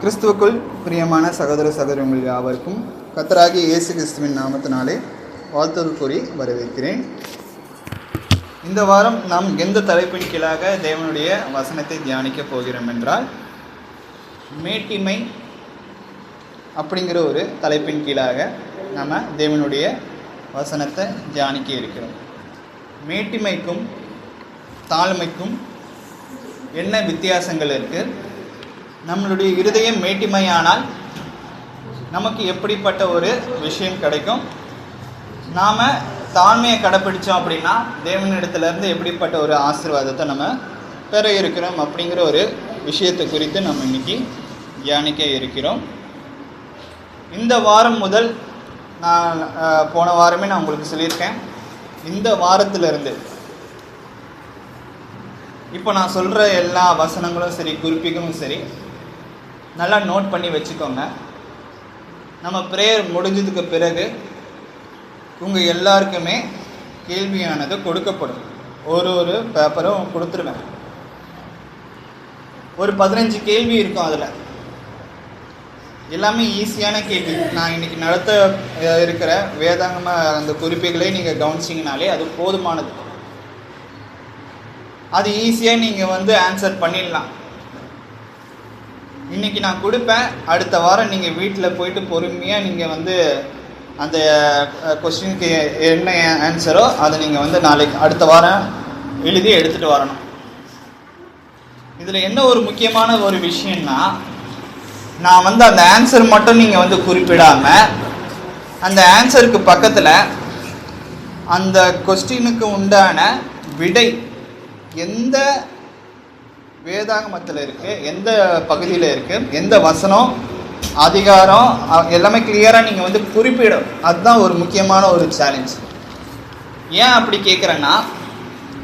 கிறிஸ்துவுக்குள் பிரியமான சகோதர சகோதரங்கள் யாவருக்கும் கர்த்தராகிய இயேசு கிறிஸ்துவின் நாமத்தினாலே வாழ்த்துதல் கூறி வரவேற்கிறேன். இந்த வாரம் நாம் எந்த தலைப்பின் கீழாக தேவனுடைய வசனத்தை தியானிக்க போகிறோம் என்றால், மேட்டிமை அப்படிங்கிற ஒரு தலைப்பின் கீழாக நம்ம தேவனுடைய வசனத்தை தியானிக்க இருக்கிறோம். மேட்டிமைக்கும் தாழ்மைக்கும் என்ன வித்தியாசங்கள் இருக்குது? நம்மளுடைய இருதயம் மேட்டிமையானால் நமக்கு எப்படிப்பட்ட ஒரு விஷயம் கிடைக்கும்? நாம் தாழ்மையை கடைப்பிடிச்சோம் அப்படின்னா தேவனிடத்துலேருந்து எப்படிப்பட்ட ஒரு ஆசீர்வாதத்தை நம்ம பெற இருக்கிறோம் அப்படிங்கிற ஒரு விஷயத்தை குறித்து நம்ம இன்னைக்கு தியானிக்க இருக்கிறோம். இந்த வாரம் முதல் நான் போன வாரமே நான் உங்களுக்கு சொல்லியிருக்கேன், இந்த வாரத்திலிருந்து இப்போ நான் சொல்கிற எல்லா வசனங்களும் சரி, குறிப்புகளும் சரி, நல்லா நோட் பண்ணி வச்சுக்கோங்க. நம்ம ப்ரேயர் முடிஞ்சதுக்கு பிறகு உங்கள் எல்லாருக்குமே கேள்வியானது கொடுக்கப்படும். ஒரு பேப்பரும் கொடுத்துருவேன். ஒரு 15 கேள்வி இருக்கும். அதில் எல்லாமே ஈஸியான கேள்வி. நான் இன்றைக்கி நடத்த இருக்கிற வேதாங்கம அந்த குறிப்புகளை நீங்கள் கவனிச்சிங்கனாலே அது போதுமானது. அது ஈஸியாக நீங்கள் ஆன்சர் பண்ணிடலாம். இன்றைக்கி நான் கொடுப்பேன். அடுத்த வாரம் நீங்கள் வீட்டில் போயிட்டு பொறுமையாக நீங்கள் அந்த கொஸ்டினுக்கு என்ன ஆன்சரோ அதை நீங்கள் நாளைக்கு அடுத்த வாரம் எழுதி எடுத்துகிட்டு வரணும். இதில் என்ன ஒரு முக்கியமான ஒரு விஷயம்னா, நான் அந்த ஆன்சர் மட்டும் நீங்கள் குறிப்பிடாமல் அந்த ஆன்சருக்கு பக்கத்தில் அந்த கொஸ்டினுக்கு உண்டான விடை எந்த வேதாகமத்தில் இருக்குது, எந்த பகுதியில் இருக்குது, எந்த வசனம், அதிகாரம், எல்லாமே கிளியராக நீங்கள் குறிப்பிடும். அதுதான் ஒரு முக்கியமான ஒரு சேலஞ்ச். ஏன் அப்படி கேட்குறேன்னா,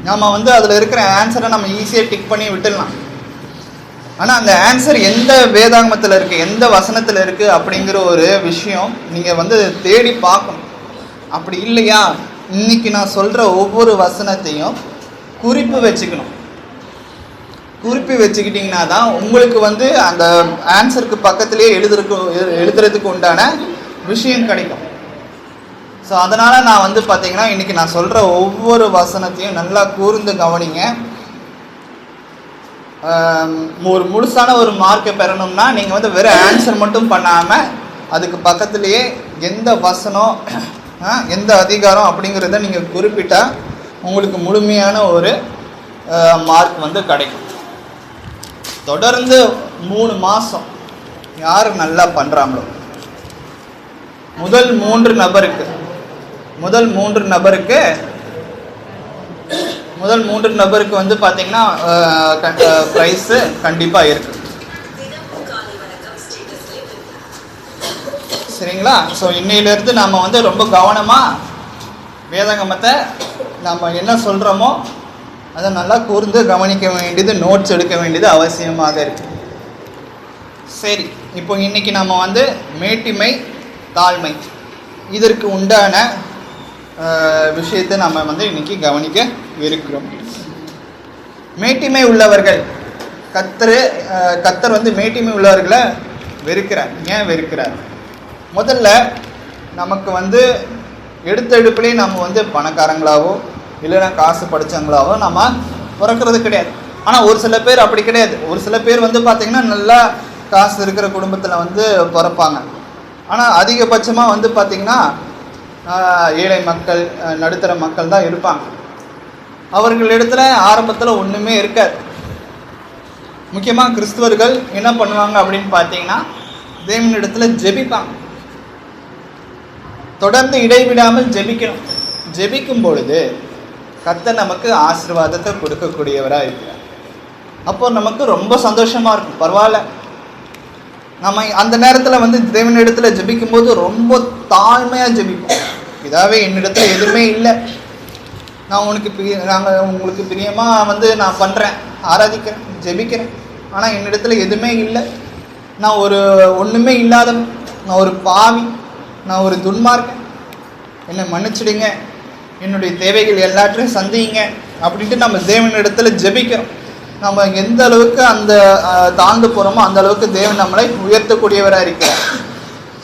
நம்ம அதில் இருக்கிற ஆன்சரை நம்ம ஈஸியாக டிக் பண்ணி விட்டுடலாம். ஆனால் அந்த ஆன்சர் எந்த வேதாகமத்தில் இருக்குது, எந்த வசனத்தில் இருக்குது அப்படிங்கிற ஒரு விஷயம் நீங்கள் தேடி பார்க்கணும். அப்படி இல்லையா, இன்றைக்கி நான் சொல்கிற ஒவ்வொரு வசனத்தையும் குறிப்பு வச்சுக்கணும். குறிப்பு வச்சுக்கிட்டிங்கன்னா தான் உங்களுக்கு அந்த ஆன்சருக்கு பக்கத்துலேயே எழுதுறதுக்கு உண்டான விஷயம் கிடைக்கும். ஸோ அதனால் நான் பார்த்தீங்கன்னா இன்றைக்கி நான் சொல்கிற ஒவ்வொரு வசனத்தையும் நல்லா கூர்ந்து கவனிங்க. ஒரு முழுசான ஒரு மார்க்கை பெறணும்னா நீங்கள் வெறும் ஆன்சர் மட்டும் பண்ணாமல் அதுக்கு பக்கத்துலேயே எந்த வசனம், எந்த அதிகாரம் அப்படிங்கிறத நீங்கள் குறிப்பிட்டால் உங்களுக்கு முழுமையான ஒரு மார்க் கிடைக்கும். தொடர்ந்து 3 மாதம் யார் நல்லா பண்ணுறாங்களோ, முதல் மூன்று நபருக்கு பார்த்தீங்கன்னா ப்ரைஸு கண்டிப்பாக இருக்குது. சரிங்களா? ஸோ இன்னையிலேருந்து நம்ம ரொம்ப கவனமாக வேதாகமத்தை நம்ம என்ன சொல்கிறோமோ அதை நல்லா கூர்ந்து கவனிக்க வேண்டியது, நோட்ஸ் எடுக்க வேண்டியது அவசியமாக இருக்குது. சரி, இப்போ இன்றைக்கி நம்ம மேட்டிமை தாழ்மை இதற்கு உண்டான விஷயத்தை நம்ம இன்றைக்கி கவனிக்க இருக்கிறோம். மேட்டிமை உள்ளவர்கள், கர்த்தர் மேட்டிமை உள்ளவர்களை வெறுக்கிறார். ஏன் வெறுக்கிறார்? முதல்ல நமக்கு எடுத்தெடுப்புலேயே நம்ம பணக்காரங்களாவோ இல்லைன்னா காசு படித்தவங்களாவோ நம்ம பிறக்கிறது கிடையாது. ஆனால் ஒரு சில பேர் அப்படி கிடையாது. ஒரு சில பேர் பார்த்திங்கன்னா நல்லா காசு இருக்கிற குடும்பத்தில் பிறப்பாங்க. ஆனால் அதிகபட்சமாக பார்த்திங்கன்னா ஏழை மக்கள், நடுத்தர மக்கள் தான் இருப்பாங்க. அவர்களிடத்துல ஆரம்பத்தில் ஒன்றுமே இருக்காது. முக்கியமாக கிறிஸ்துவர்கள் என்ன பண்ணுவாங்க அப்படின்னு பார்த்தீங்கன்னா, தேவனிடத்தில் ஜெபிப்பாங்க. தொடர்ந்து இடைவிடாமல் ஜெபிக்கணும். ஜெபிக்கும் பொழுது கர்த்தர் நமக்கு ஆசீர்வாதத்தை கொடுக்கக்கூடியவராக இருக்கிறார். அப்போ நமக்கு ரொம்ப சந்தோஷமாக இருக்கும். பரவாயில்ல, நம்ம அந்த நேரத்தில் தேவனிடத்தில் ஜெபிக்கும் போது ரொம்ப தாழ்மையாக ஜெபிப்போம். இதாகவே என்னிடத்தில் எதுவுமே இல்லை, நான் உங்களுக்கு பிரியமாக நான் பண்ணுறேன், ஆராதிக்கிறேன், ஜெபிக்கிறேன், ஆனால் என்னிடத்தில் எதுவுமே இல்லை, நான் ஒன்றுமே இல்லாதவன், நான் ஒரு பாவி, நான் ஒரு துன்மார்க்கன், என்னை மன்னிச்சிடுங்க, என்னுடைய தேவைகள் எல்லாத்தையும் சந்திங்க அப்படின்ட்டு நம்ம தேவனிடத்தில் ஜெபிக்கிறோம். நம்ம எந்த அளவுக்கு அந்த தாழ்ந்து போகிறோமோ அந்த அளவுக்கு தேவன் நம்மளை உயர்த்தக்கூடியவராக இருக்கிறார்.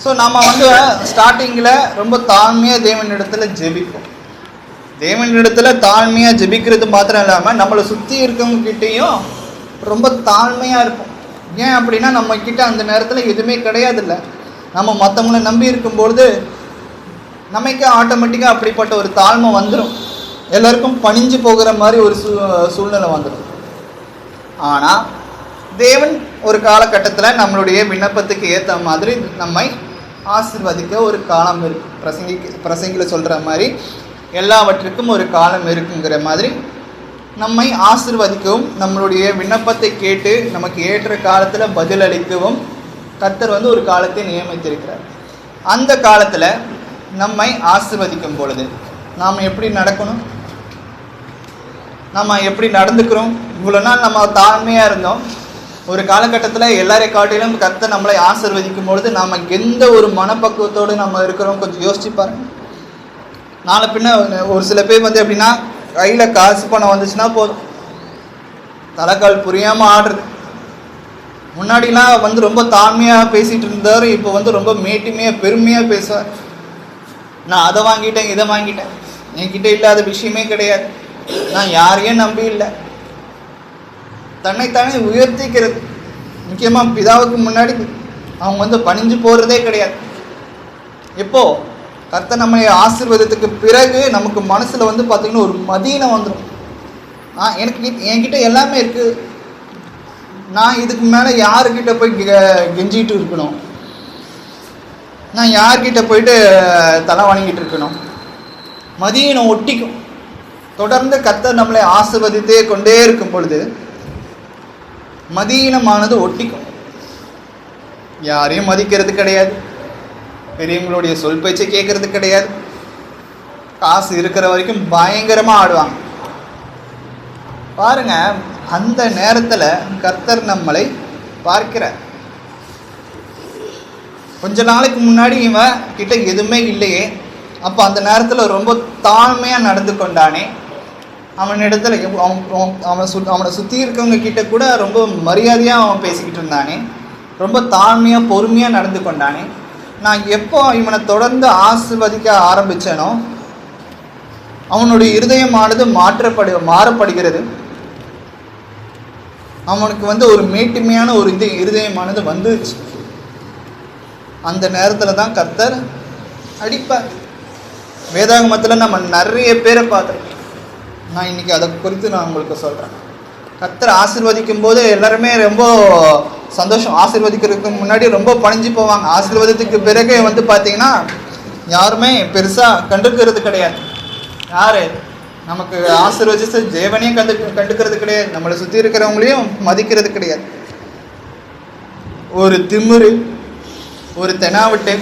ஸோ நம்ம வந்து ஸ்டார்டிங்கில் ரொம்ப தாழ்மையாக தேவனிடத்தில் ஜெபிப்போம். தேவனிடத்தில் தாழ்மையாக ஜெபிக்கிறது மாத்திரம் இல்லாமல் நம்மளை சுற்றி இருக்கவங்ககிட்டையும் ரொம்ப தாழ்மையாக இருப்போம். ஏன் அப்படின்னா நம்மக்கிட்ட அந்த நேரத்தில் எதுவுமே கிடையாதுல்ல. நம்ம மற்றவங்கள நம்பி இருக்கும்பொழுது நமக்கு ஆட்டோமேட்டிக்காக அப்படிப்பட்ட ஒரு தாழ்மை வந்துடும். எல்லாருக்கும் பணிஞ்சு போகிற மாதிரி ஒரு சூழ்நிலை வந்துடும். ஆனால் தேவன் ஒரு காலகட்டத்தில் நம்மளுடைய விண்ணப்பத்துக்கு ஏற்ற மாதிரி நம்மை ஆசீர்வதிக்க ஒரு காலம் இருக்கு. பிரசங்கில சொல்கிற மாதிரி எல்லாவற்றுக்கும் ஒரு காலம் இருக்குங்கிற மாதிரி நம்மை ஆசீர்வதிக்கவும் நம்மளுடைய விண்ணப்பத்தை கேட்டு நமக்கு ஏற்ற காலத்தில் பதிலளிக்கவும் கர்த்தர் வந்து ஒரு காலத்தை நியமித்திருக்கிறார். அந்த காலத்தில் நம்மை ஆசீர்வதிக்கும் பொழுது நாம் எப்படி நடக்கணும், நம்ம எப்படி நடந்துக்கிறோம்? இவ்வளோ நாள் நம்ம தாழ்மையாக இருந்தோம். ஒரு காலகட்டத்தில் எல்லாரை காட்டிலும் கர்த்தர் நம்மளை ஆசீர்வதிக்கும் பொழுது நாம் எந்த ஒரு மனப்பக்குவத்தோடு நம்ம இருக்கிறோம் கொஞ்சம் யோசிச்சு பாருங்க. நாளை பின்ன ஒரு சில பேர் வந்து எப்படின்னா கையில் காசு பணம் வந்துச்சுன்னா போதும், தலைக்கால் புரியாமல் ஆடுறது. முன்னாடிலாம் வந்து ரொம்ப தாழ்மையாக பேசிகிட்டு இருந்தார், இப்போ வந்து ரொம்ப மேட்டுமையாக பெருமையாக பேசுவார். நான் அதை வாங்கிட்டேன் இதை வாங்கிட்டேன், என்கிட்ட இல்லாத விஷயமே கிடையாது, நான் யாரையும் நம்பி இல்லை. தன்னைத்தானே உயர்த்திக்கிறது. முக்கியமாக பிதாவுக்கு முன்னாடி அவங்க வந்து பணிஞ்சு போகிறதே கிடையாது. எப்போ கர்த்தர் நம்மளை ஆசீர்வாதத்துக்கு பிறகு நமக்கு மனசில் வந்து பார்த்திங்கன்னா ஒரு மதீனம் வந்துடும். என்கிட்ட எல்லாமே இருக்குது, நான் இதுக்கு மேலே யாருக்கிட்ட போய் கெஞ்சிட்டு இருக்கணும், நான் யார்கிட்ட போயிட்டு தலை வணங்கிட்டு இருக்கணும். மதீனம் ஒட்டிக்கும். தொடர்ந்து கர்த்தர் நம்மளை ஆசீர்வதித்தே கொண்டே இருக்கும் பொழுது மதீனமானது ஒட்டிக்கும். யாரையும் மதிக்கிறது கிடையாது, பெரியவங்களுடைய சொல் பேச்சை கேட்கறது கிடையாது, காசு இருக்கிற வரைக்கும் பயங்கரமாக ஆடுவாங்க. பாருங்க, அந்த நேரத்தில் கர்த்தர் நம்மளை பார்க்கிறார். கொஞ்ச நாளைக்கு முன்னாடி இவன் கிட்ட எதுவுமே இல்லையே, அப்போ அந்த நேரத்தில் ரொம்ப தாழ்மையாக நடந்து கொண்டானே, அவனிடத்துல அவனை சுற்றி இருக்கவங்க கிட்ட கூட ரொம்ப மரியாதையாக அவன் பேசிக்கிட்டு இருந்தானே, ரொம்ப தாழ்மையாக பொறுமையாக நடந்து கொண்டானே. நான் எப்போ இவனை தொடர்ந்து ஆசீர்வதிக்க ஆரம்பித்தேனோ அவனுடைய இருதயமானது மாறப்படுகிறது. அவனுக்கு வந்து ஒரு மேட்டுமையான ஒரு இருதயமானது வந்துச்சு. அந்த நேரத்தில் தான் கர்த்தர் அடிப்பார். வேதாகமத்தில் நம்ம நிறைய பேரை பார்த்துருக்கோம். நான் இன்றைக்கி அதை குறித்து நான் உங்களுக்கு சொல்கிறேன். கர்த்தர் ஆசீர்வதிக்கும் போது எல்லாருமே ரொம்ப சந்தோஷம். ஆசீர்வதிக்கிறதுக்கு முன்னாடி ரொம்ப பணிஞ்சு போவாங்க. ஆசீர்வாதத்துக்கு பிறகு வந்து பார்த்திங்கன்னா யாருமே பெருசாக கண்டுக்கிறது கிடையாது. யார் நமக்கு ஆசீர்வதிச்ச தேவனே கண்டுக்கிறது கிடையாது, நம்மளை சுற்றி இருக்கிறவங்களையும் மதிக்கிறது கிடையாது. ஒரு திமிரு, ஒரு தெனாவிட்டு,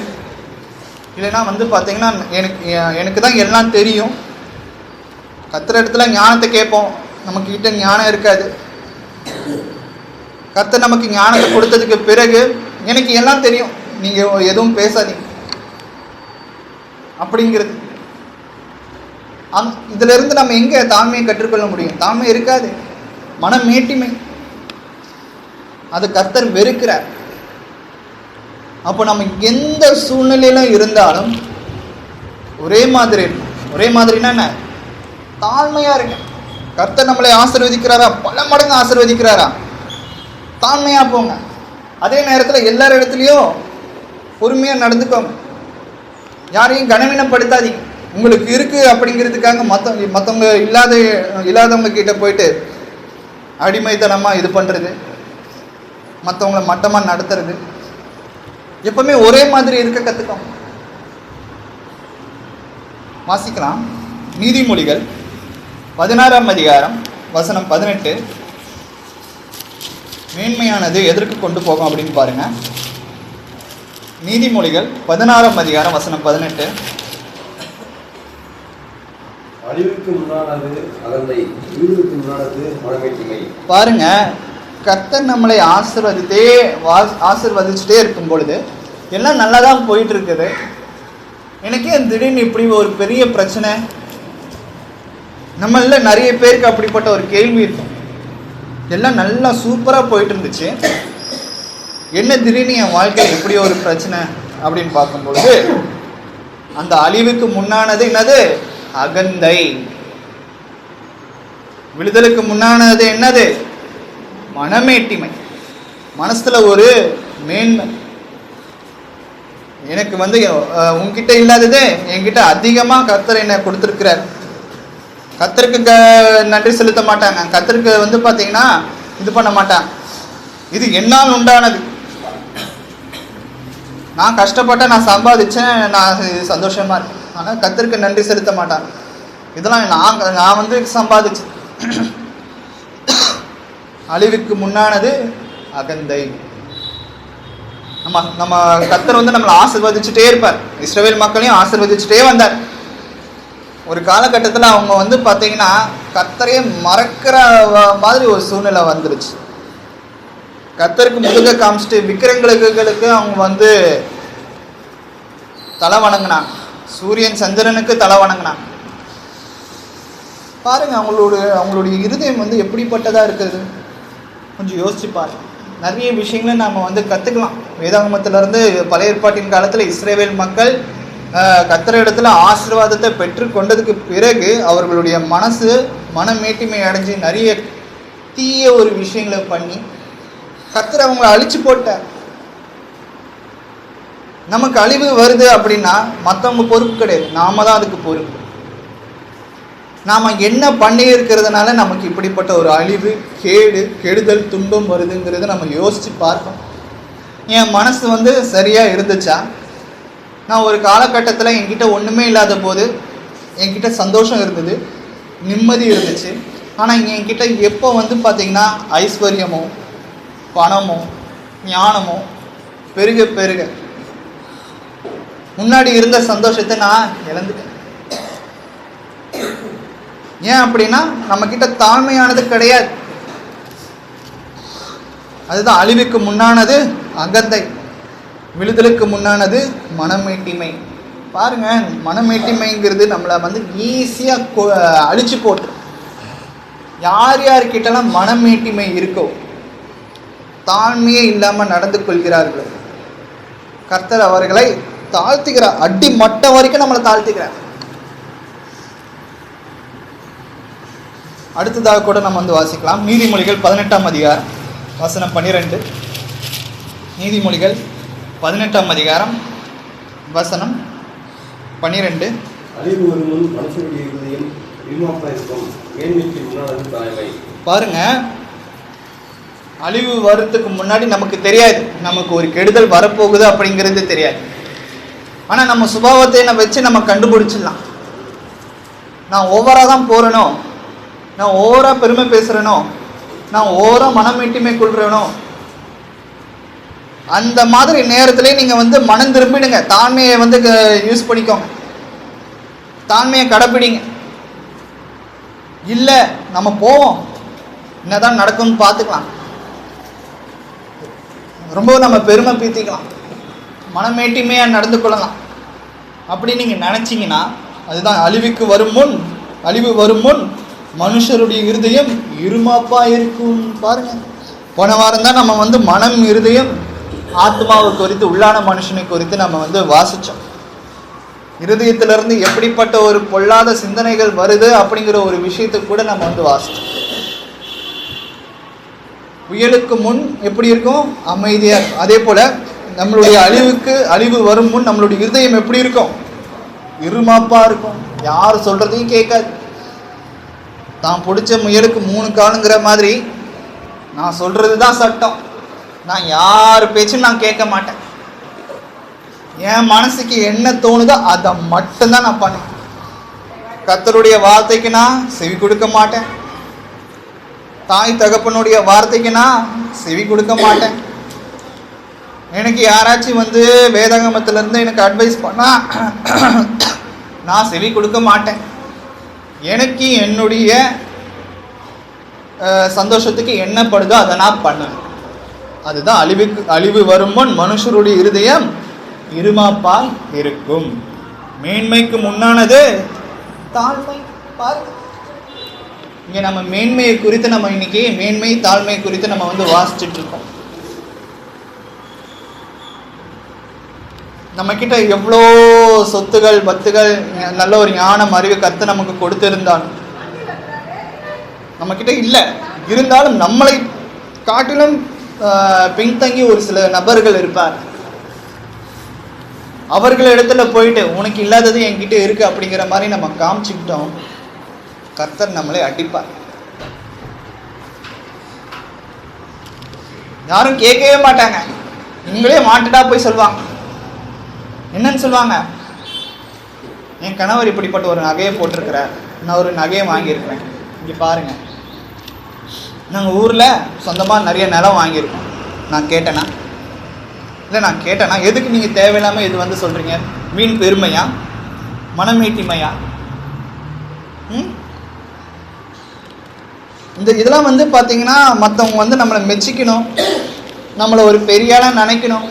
இல்லைன்னா வந்து பார்த்திங்கன்னா எனக்கு தான் எல்லாம் தெரியும். கர்த்தர் இடத்துல ஞானத்தை கேட்போம், நமக்கிட்ட ஞானம் இருக்காது. கர்த்தர் நமக்கு ஞானத்தை கொடுத்ததுக்கு பிறகு எனக்கு எல்லாம் தெரியும், நீங்கள் எதுவும் பேசாதீங்க அப்படிங்கிறது. இதிலிருந்து நம்ம எங்கே தாழ்மையை கற்றுக்கொள்ள முடியும்? தாழ்மை இருக்காது, மனம் மேட்டிமை. அது கர்த்தர் வெறுக்கிறார். அப்போ நம்ம எந்த சூழ்நிலையிலும் இருந்தாலும் ஒரே மாதிரி இருக்கும். ஒரே மாதிரினா என்ன? தாழ்மையாக இருக்கு. கர்த்தர் நம்மளை ஆசீர்வதிக்கிறாரா? பல மடங்கு ஆசீர்வதிக்கிறாரா? தாழ்மையாக போங்க. அதே நேரத்தில் எல்லார் இடத்துலையும் பொறுமையாக நடந்துக்கோங்க. யாரையும் கனவீனப்படுத்தாதீங்க. உங்களுக்கு இருக்குது அப்படிங்கிறதுக்காக மற்றவங்க இல்லாதவங்க கிட்ட போயிட்டு அடிமைத்தனமாக இது பண்ணுறது, மற்றவங்கள மட்டமாக நடத்துறது. எப்பவுமே ஒரே மாதிரி இருக்க கற்றுக்கோங்க. வாசிக்கலாம். நீதிமொழிகள் 16ஆம் அதிகாரம் வசனம் 18. மேன்மையானது எதற்கு கொண்டு போகும் அப்படின்னு பாருங்க. நீதிமொழிகள் 16ஆம் அதிகாரம் வசனம் 18. அழிவுக்கு முன்னானது அகந்தை, வீடுக்கு முன்னானது மனமேட்டிமை. பாருங்க, கர்த்தர் நம்மளை ஆசீர்வதிச்சுட்டே இருக்கும் பொழுது எல்லாம் நல்லா தான் போயிட்டு இருக்குது. எனக்கே திடீர்னு இப்படி ஒரு பெரிய பிரச்சனை. நம்மள நிறைய பேருக்கு அப்படிப்பட்ட ஒரு கேள்வி இருக்கும். எல்லாம் நல்லா சூப்பராக போயிட்டு இருந்துச்சு. என்ன திடீர்னு என் வாழ்க்கையில் எப்படி ஒரு பிரச்சனை அப்படின்னு பார்க்கும்பொழுது, அந்த அழிவுக்கு முன்னானது என்னது? அகந்தை. விடுதலுக்கு முன்னானது என்னது? மனமேட்டிமை. மனசுல ஒரு மேன்மை. எனக்கு உன்கிட்ட இல்லாதது என்கிட்ட அதிகமாக கர்த்தர் என்ன கொடுத்துருக்கிறார். கர்த்தருக்கு நன்றி செலுத்த மாட்டாங்க. கர்த்தருக்கு பார்த்தீங்கன்னா இது பண்ண மாட்டாங்க. இது என்னால் உண்டானது. நான் கஷ்டப்பட்டேன், நான் சம்பாதிச்சேன், நான் சந்தோஷமா இருக்கேன். ஆனால் கர்த்தருக்கு நன்றி செலுத்த மாட்டாங்க. இதெல்லாம் நான் சம்பாதிச்சேன். அழிவுக்கு முன்னானது அகந்தை. நம்ம கர்த்தர் நம்மளை ஆசீர்வதிச்சுட்டே இருப்பார். இஸ்ரவேல் மக்களையும் ஆசீர்வதிச்சுட்டே வந்தார். ஒரு காலகட்டத்தில் அவங்க பார்த்தீங்கன்னா கர்த்தரையே மறக்கிற மாதிரி ஒரு சூழ்நிலை வந்துருச்சு. கர்த்தருக்கு முதுக காமிச்சிட்டு விக்கிரங்களுக்கு அவங்க தலை வணங்கினாங்க. சூரியன் சந்திரனுக்கு தலை வணங்கினாங்க. பாருங்க அவங்களுடைய இருதயம் எப்படிப்பட்டதாக இருக்குது. கொஞ்சம் யோசிச்சு பாருங்க. நிறைய விஷயங்களை நாம் கற்றுக்கலாம். வேதாகமத்திலிருந்து பழைய ஏற்பாட்டின் காலத்தில் இஸ்ரவேல் மக்கள் கர்த்தர் இடத்துல ஆசீர்வாதத்தை பெற்று கொண்டதுக்கு பிறகு அவர்களுடைய மனமேட்டிமை அடைஞ்சு நிறைய தீய ஒரு விஷயங்களை பண்ணி கர்த்தர் அவங்களை அழிச்சு போட்டார். நமக்கு அழிவு வருது அப்படின்னா மற்றவங்க பொறுப்பு கிடையாது, நாம தான் அதுக்கு பொறுப்பு. நாம் என்ன பண்ணி இருக்கிறதுனால நமக்கு இப்படிப்பட்ட ஒரு அழிவு, கெடுதல், துன்பம் வருதுங்கிறத நம்ம யோசித்து பார்ப்போம். என் மனசு சரியாக இருந்துச்சா? நான் ஒரு காலகட்டத்தில் என்கிட்ட ஒன்றுமே இல்லாத போது என்கிட்ட சந்தோஷம் இருந்தது, நிம்மதி இருந்துச்சு. ஆனால் என்கிட்ட எப்போ பார்த்தீங்கன்னா ஐஸ்வர்யமோ பணமோ ஞானமோ பெருக பெருக முன்னாடி இருந்த சந்தோஷத்தை நான் இழந்துட்டேன். ஏன் அப்படின்னா நம்மக்கிட்ட தாழ்மையானது கிடையாது. அதுதான் அழிவுக்கு முன்னானது அகந்தை, விழுதலுக்கு முன்னானது மனமேட்டிமை. பாருங்க, மனமேட்டிமைங்கிறது நம்மளை ஈஸியாக அழிச்சு போட்டு. யார்கிட்டலாம் மனமேட்டிமை இருக்கோ, தாழ்மையே இல்லாமல் நடந்து கொள்கிறார்கள், கர்த்தர் அவர்களை தாழ்த்துகிறார். அடி மட்டம் வரைக்கும் நம்மளை தாழ்த்துக்கிறார். அடுத்ததாக கூட நம்ம வாசிக்கலாம். நீதிமொழிகள் 18ஆம் அதிகாரம் வசனம் 12. நீதிமொழிகள் 18ஆம் அதிகாரம் வசனம் 12. அழிவு வரும் முன் மனுஷனுடைய இருதயம் இருமாப்பா இருக்கும், மேன்மைக்கு முன்னானது தாழ்மை. பாருங்க, அழிவு வரத்துக்கு முன்னாடி நமக்கு தெரியாது, நமக்கு ஒரு கெடுதல் வரப்போகுது அப்படிங்கிறது தெரியாது. ஆனால் நம்ம சுபாவத்தை வச்சு நம்ம கண்டுபிடிச்சிடலாம். நான் ஓவராக தான் போகிறேனோ, நான் ஓவராக பெருமை பேசுகிறேனோ, நான் ஓவராக மனமேட்டிமை கொள்கிறேனோ, அந்த மாதிரி நேரத்திலே நீங்கள் மனம் திரும்பிடுங்க. தாழ்மையை யூஸ் பண்ணிக்கோங்க, தாழ்மையை கடைப்பிடிங்க. இல்லை நம்ம போவோம், என்னதான் நடக்கும்னு பார்த்துக்கலாம், ரொம்ப நம்ம பெருமை பீத்திக்கலாம், மனமேட்டிமையாக நடந்து கொள்ளலாம் அப்படி நீங்கள் நினச்சிங்கன்னா அதுதான் அழிவு வரும் முன் மனுஷருடைய இருதயம் இருமாப்பா இருக்கும். பாருங்க, போன வாரம் தான் நம்ம மனம், இருதயம், ஆத்மாவை குறித்து, உள்ளான மனுஷனை குறித்து நம்ம வாசித்தோம். இருதயத்திலிருந்து எப்படிப்பட்ட ஒரு பொல்லாத சிந்தனைகள் வருது அப்படிங்கிற ஒரு விஷயத்தை கூட நம்ம வாசித்தோம். புயலுக்கு முன் எப்படி இருக்கும்? அமைதியாக இருக்கும். அதே போல நம்மளுடைய அழிவு வரும் முன் நம்மளுடைய இருதயம் எப்படி இருக்கும்? இருமாப்பா இருக்கும். யார் சொல்றதையும் கேட்காது. தான் பிடிச்ச முயலுக்கு 3 காலுங்கிற மாதிரி நான் சொல்றது தான் சட்டம். நான் யார் பேச்சும் நான் கேட்க மாட்டேன். என் மனசுக்கு என்ன தோணுதோ அதை மட்டும்தான் நான் பண்ணேன். கர்த்தருடைய வார்த்தைக்கு நான் செவி கொடுக்க மாட்டேன். தாய் தகப்பனுடைய வார்த்தைக்கு நான் செவி கொடுக்க மாட்டேன். எனக்கு யாராச்சும் வேதாகமத்திலேருந்து எனக்கு அட்வைஸ் பண்ணால் நான் செவி கொடுக்க மாட்டேன். எனக்கு என்னுடைய சந்தோஷத்துக்கு என்ன படுதோ அதை நான் பண்ணுவேன். அதுதான் அழிவு வரும் முன் மனுஷருடைய இருதயம் இருமாப்பால் இருக்கும். மேன்மைக்கு முன்னானது தாழ்மை. பாருங்க, இங்கே நம்ம மேன்மையை குறித்து நம்ம இன்னைக்கு மேன்மை தாழ்மை குறித்து நம்ம வந்து வாசிச்சுட்டு இருக்கோம். நம்ம கிட்ட எவ்வளோ சொத்துகள் பத்துகள் நல்ல ஒரு ஞானம் அறிவு கர்த்தர் நமக்கு கொடுத்திருந்தாலும் நம்ம கிட்ட இல்லை. இருந்தாலும் நம்மளை காட்டிலும் பின்தங்கி ஒரு சில நபர்கள் இருப்பார். அவர்கள் இடத்துல போயிட்டு உனக்கு இல்லாதது என்கிட்ட இருக்கு அப்படிங்கிற மாதிரி நம்ம காமிச்சுக்கிட்டோம், கர்த்தர் நம்மளை அடிப்பார். யாரும் கேட்கவே மாட்டாங்க. நீங்களே மாட்டுட்டா போய் சொல்லுவாங்க. என்னன்னு சொல்லுவாங்க? என் கணவர் இப்படிப்பட்ட ஒரு நகையை போட்டிருக்கிறார், நான் ஒரு நகையை வாங்கியிருக்கிறேன், இங்கே பாருங்க. நாங்கள் ஊரில் சொந்தமாக நிறைய நிலம் வாங்கியிருக்கோம். நான் கேட்டேனா? இல்லை, நான் கேட்டேனா? எதுக்கு நீங்கள் தேவையில்லாமல் இது வந்து சொல்கிறீங்க? வீண் பெருமையா, மனமேட்டிமையா? இதெல்லாம் வந்து பார்த்தீங்கன்னா மற்றவங்க வந்து நம்மளை மெச்சிக்கணும், நம்மளை ஒரு பெரிய ஆளாக நினைக்கணும்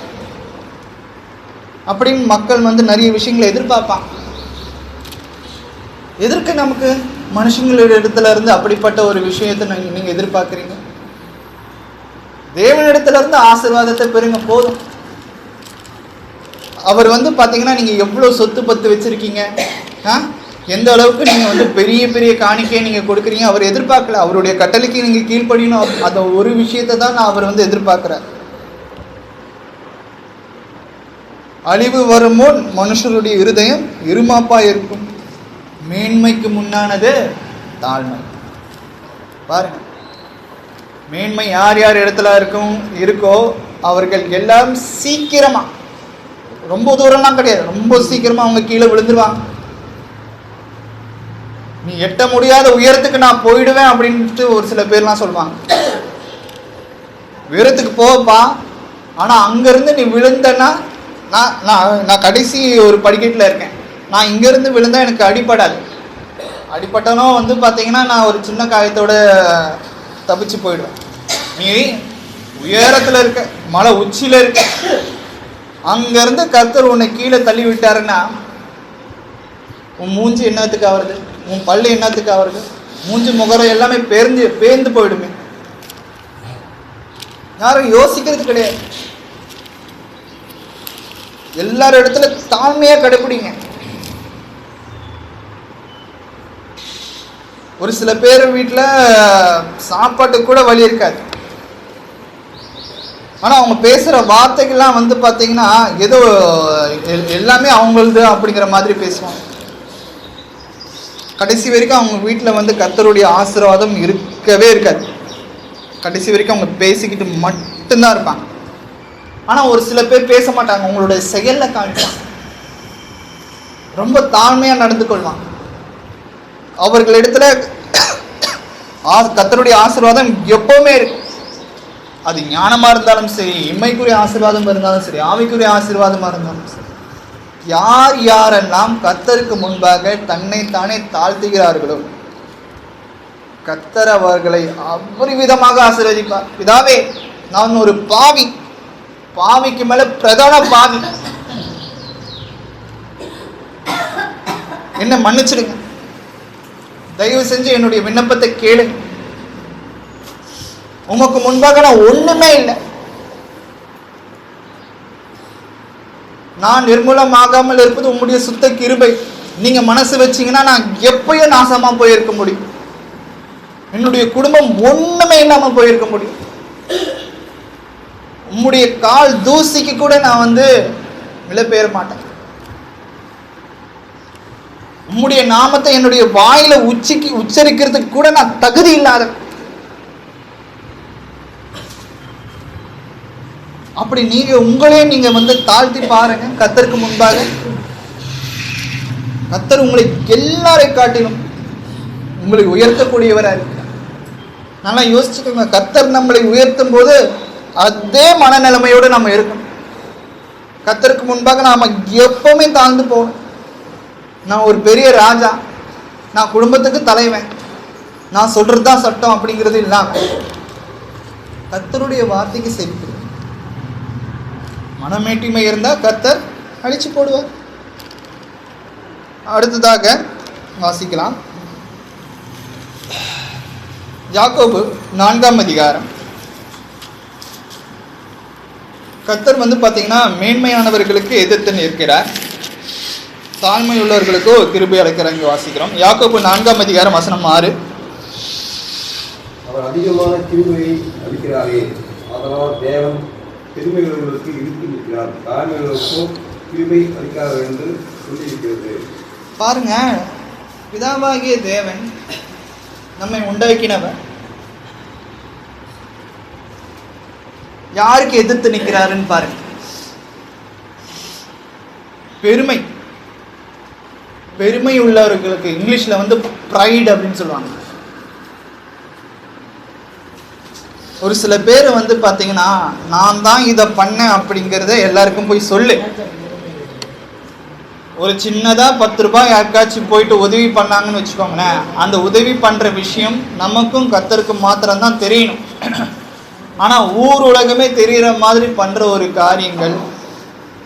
அப்படின்னு மக்கள் வந்து நிறைய விஷயங்களை எதிர்பார்ப்பான். எதற்கு நமக்கு மனுஷங்களோட இடத்துல இருந்து அப்படிப்பட்ட ஒரு விஷயத்தை நீங்கள் எதிர்பார்க்குறீங்க? தேவனிடத்துல இருந்து ஆசீர்வாதத்தை பெறுங்க, போதும். அவர் வந்து பார்த்தீங்கன்னா நீங்கள் எவ்வளோ சொத்து பத்து வச்சுருக்கீங்க, எந்த அளவுக்கு நீங்கள் வந்து பெரிய பெரிய காணிக்கையை நீங்கள் கொடுக்குறீங்க, அவர் எதிர்பார்க்கல. அவருடைய கட்டளைக்கு நீங்கள் கீழ்ப்படியணும், அந்த ஒரு விஷயத்தை தான் அவர் வந்து எதிர்பார்க்குறார். அழிவு வரும் முன் மனுஷருடைய இருதயம் இருமாப்பா இருக்கும், மேன்மைக்கு முன்னானது தாழ்மை. பாருங்க, மேன்மை யார் யார் இடத்துல இருக்கோ அவர்கள் எல்லாரும் சீக்கிரமா, ரொம்ப தூரம்லாம் கிடையாது, ரொம்ப சீக்கிரமா அவங்க கீழே விழுந்துருவாங்க. நீ எட்ட முடியாத உயரத்துக்கு நான் போயிடுவேன் அப்படின்ட்டு ஒரு சில பேர்லாம் சொல்லுவாங்க. உயரத்துக்கு போப்பா, ஆனா அங்கிருந்து நீ விழுந்தன்னா நான் கடைசி ஒரு படிக்கட்டில் இருக்கேன், நான் இங்கேருந்து விழுந்தா எனக்கு அடிப்படாது. அடிப்பட்டனும் வந்து பார்த்தீங்கன்னா நான் ஒரு சின்ன காயத்தோட தப்பிச்சு போயிடுவேன். நீ உயரத்தில் இருக்க, மலை உச்சியில் இருக்க, அங்கேருந்து கர்த்தர் உன்னை கீழே தள்ளி விட்டாருன்னா உன் மூஞ்சி என்னத்துக்கு ஆகுறது, உன் பல்லு என்னத்துக்கு ஆகுறது, மூஞ்சி முகரம் எல்லாமே பேர்ந்து போயிடுமே. யாரும் யோசிக்கிறது கிடையாது. எல்லாரும் இடத்துல தாழ்மையா கடைபிடிங்க. ஒரு சில பேர் வீட்டில் சாப்பாட்டுக்கு கூட வழி இருக்காது, ஆனால் அவங்க பேசுகிற வார்த்தைகள்லாம் வந்து பார்த்தீங்கன்னா ஏதோ எல்லாமே அவங்களது அப்படிங்கிற மாதிரி பேசுவாங்க. கடைசி வரைக்கும் அவங்க வீட்டில் வந்து கர்த்தருடைய ஆசீர்வாதம் இருக்கவே இருக்காது. கடைசி வரைக்கும் அவங்க பேசிக்கிட்டு மட்டும்தான் இருப்பாங்க. ஆனால் ஒரு சில பேர் பேச மாட்டாங்க, உங்களுடைய செயலில் காமிப்பாங்க, ரொம்ப தாழ்மையாக நடந்து கொள்வாங்க. அவர்களிடத்துல கர்த்தருடைய ஆசீர்வாதம் எப்பவுமே இருக்கு. அது ஞானமாக இருந்தாலும் சரி, இம்மைக்குரிய ஆசீர்வாதம் இருந்தாலும் சரி, ஆவிக்குரிய ஆசீர்வாதமாக இருந்தாலும் சரி. யார் யாரெல்லாம் கர்த்தருக்கு முன்பாக தன்னை தானே தாழ்த்துகிறார்களோ கர்த்தர் அவர்களை அபரிவிதமாக ஆசீர்வதிப்பார். பிதாவே, நான் ஒரு பாவி, பாவிக்கு மேல பிரதான பாவி, என்ன மன்னிச்சிடுங்க, தயவு செஞ்சு என்னுடைய விண்ணப்பத்தை கேளுங்க. உமக்கு முன்பாக நான் ஒண்ணுமே இல்லை, நான் நிர்மூலமாகாமல் இருப்பது உம்முடைய சுத்த கிருபை. நீங்க மனசு வச்சீங்கன்னா நான் எப்பயும் நாசமா போயிருக்க முடியும், என்னுடைய குடும்பம் ஒண்ணுமே இல்லாம போயிருக்க முடியும். உம்முடைய கால் தூசிக்கு கூட நான் வந்து விலை பெயர மாட்டேன். உம்முடைய நாமத்தை என்னுடைய வாயில உச்சரிக்கிறதுக்கு கூட நான் தகுதி இல்லாத. அப்படி நீங்க வந்து தாழ்த்தி பாருங்க கர்த்தருக்கு முன்பாக. கர்த்தர் உங்களை எல்லாரை காட்டிலும் உங்களை உயர்த்தக்கூடியவரா இருக்கிறார். நல்லா யோசிச்சுக்கோங்க, கர்த்தர் நம்மளை உயர்த்தும் போது அதே மனநிலைமையோடு நம்ம இருக்கணும். கர்த்தருக்கு முன்பாக நாம எப்பவுமே தாழ்ந்து போகணும். நான் ஒரு பெரிய ராஜா, நான் குடும்பத்துக்கு தலைவன், நான் சொல்றதுதான் சட்டம் அப்படிங்கிறது இல்லாம கர்த்தருடைய வார்த்தைக்கு செலுத்து. மனமேட்டிமை இருந்தால் கர்த்தர் அழிச்சு போடுவார். அடுத்ததாக வாசிக்கலாம். யாக்கோபு 4ஆம் அதிகாரம். கர்த்தர் பார்த்தீங்கன்னா மேன்மையானவர்களுக்கு எதிர்த்து நிற்கிறார், தாழ்மை உள்ளவர்களுக்கோ கிருபை அளிக்கிறார். இங்கே வாசிக்கிறோம் யாக்கோபு 4ஆம் அதிகாரம் வசனம் 6. அவர் அதிகமான கிருபையை அளிக்கிறாரே, அதனால் தேவன் பெருமையுள்ளவர்களுக்கு இழுத்து நிற்கிறார், தாழ்மையுள்ளவர்களுக்கோ கிருபை அளிக்கிறார் என்று சொல்லியிருக்கிறது. பாருங்க, பிதாவாகிய தேவன் நம்மை உண்டாக்கினவர் யாருக்கு எதிர்த்து நிற்கிறாருன்னு பாருங்க. பெருமை உள்ளவர்களுக்கு இங்கிலீஷ்ல ப்ரைட் அப்படின்னு சொல்லுவாங்க. ஒரு சில பேர் பார்த்தீங்கன்னா, நான் தான் இதை பண்ணேன் அப்படிங்கிறத எல்லாருக்கும் போய் சொல்லு. ஒரு சின்னதாக 10 ரூபாய் யாருக்காச்சும் போயிட்டு உதவி பண்ணாங்கன்னு வச்சுக்கோங்களேன், அந்த உதவி பண்ணுற விஷயம் நமக்கும் கர்த்தருக்கும் மாத்திரம்தான் தெரியணும். ஆனால் ஊர் உலகமே தெரிகிற மாதிரி பண்ணுற ஒரு காரியங்கள்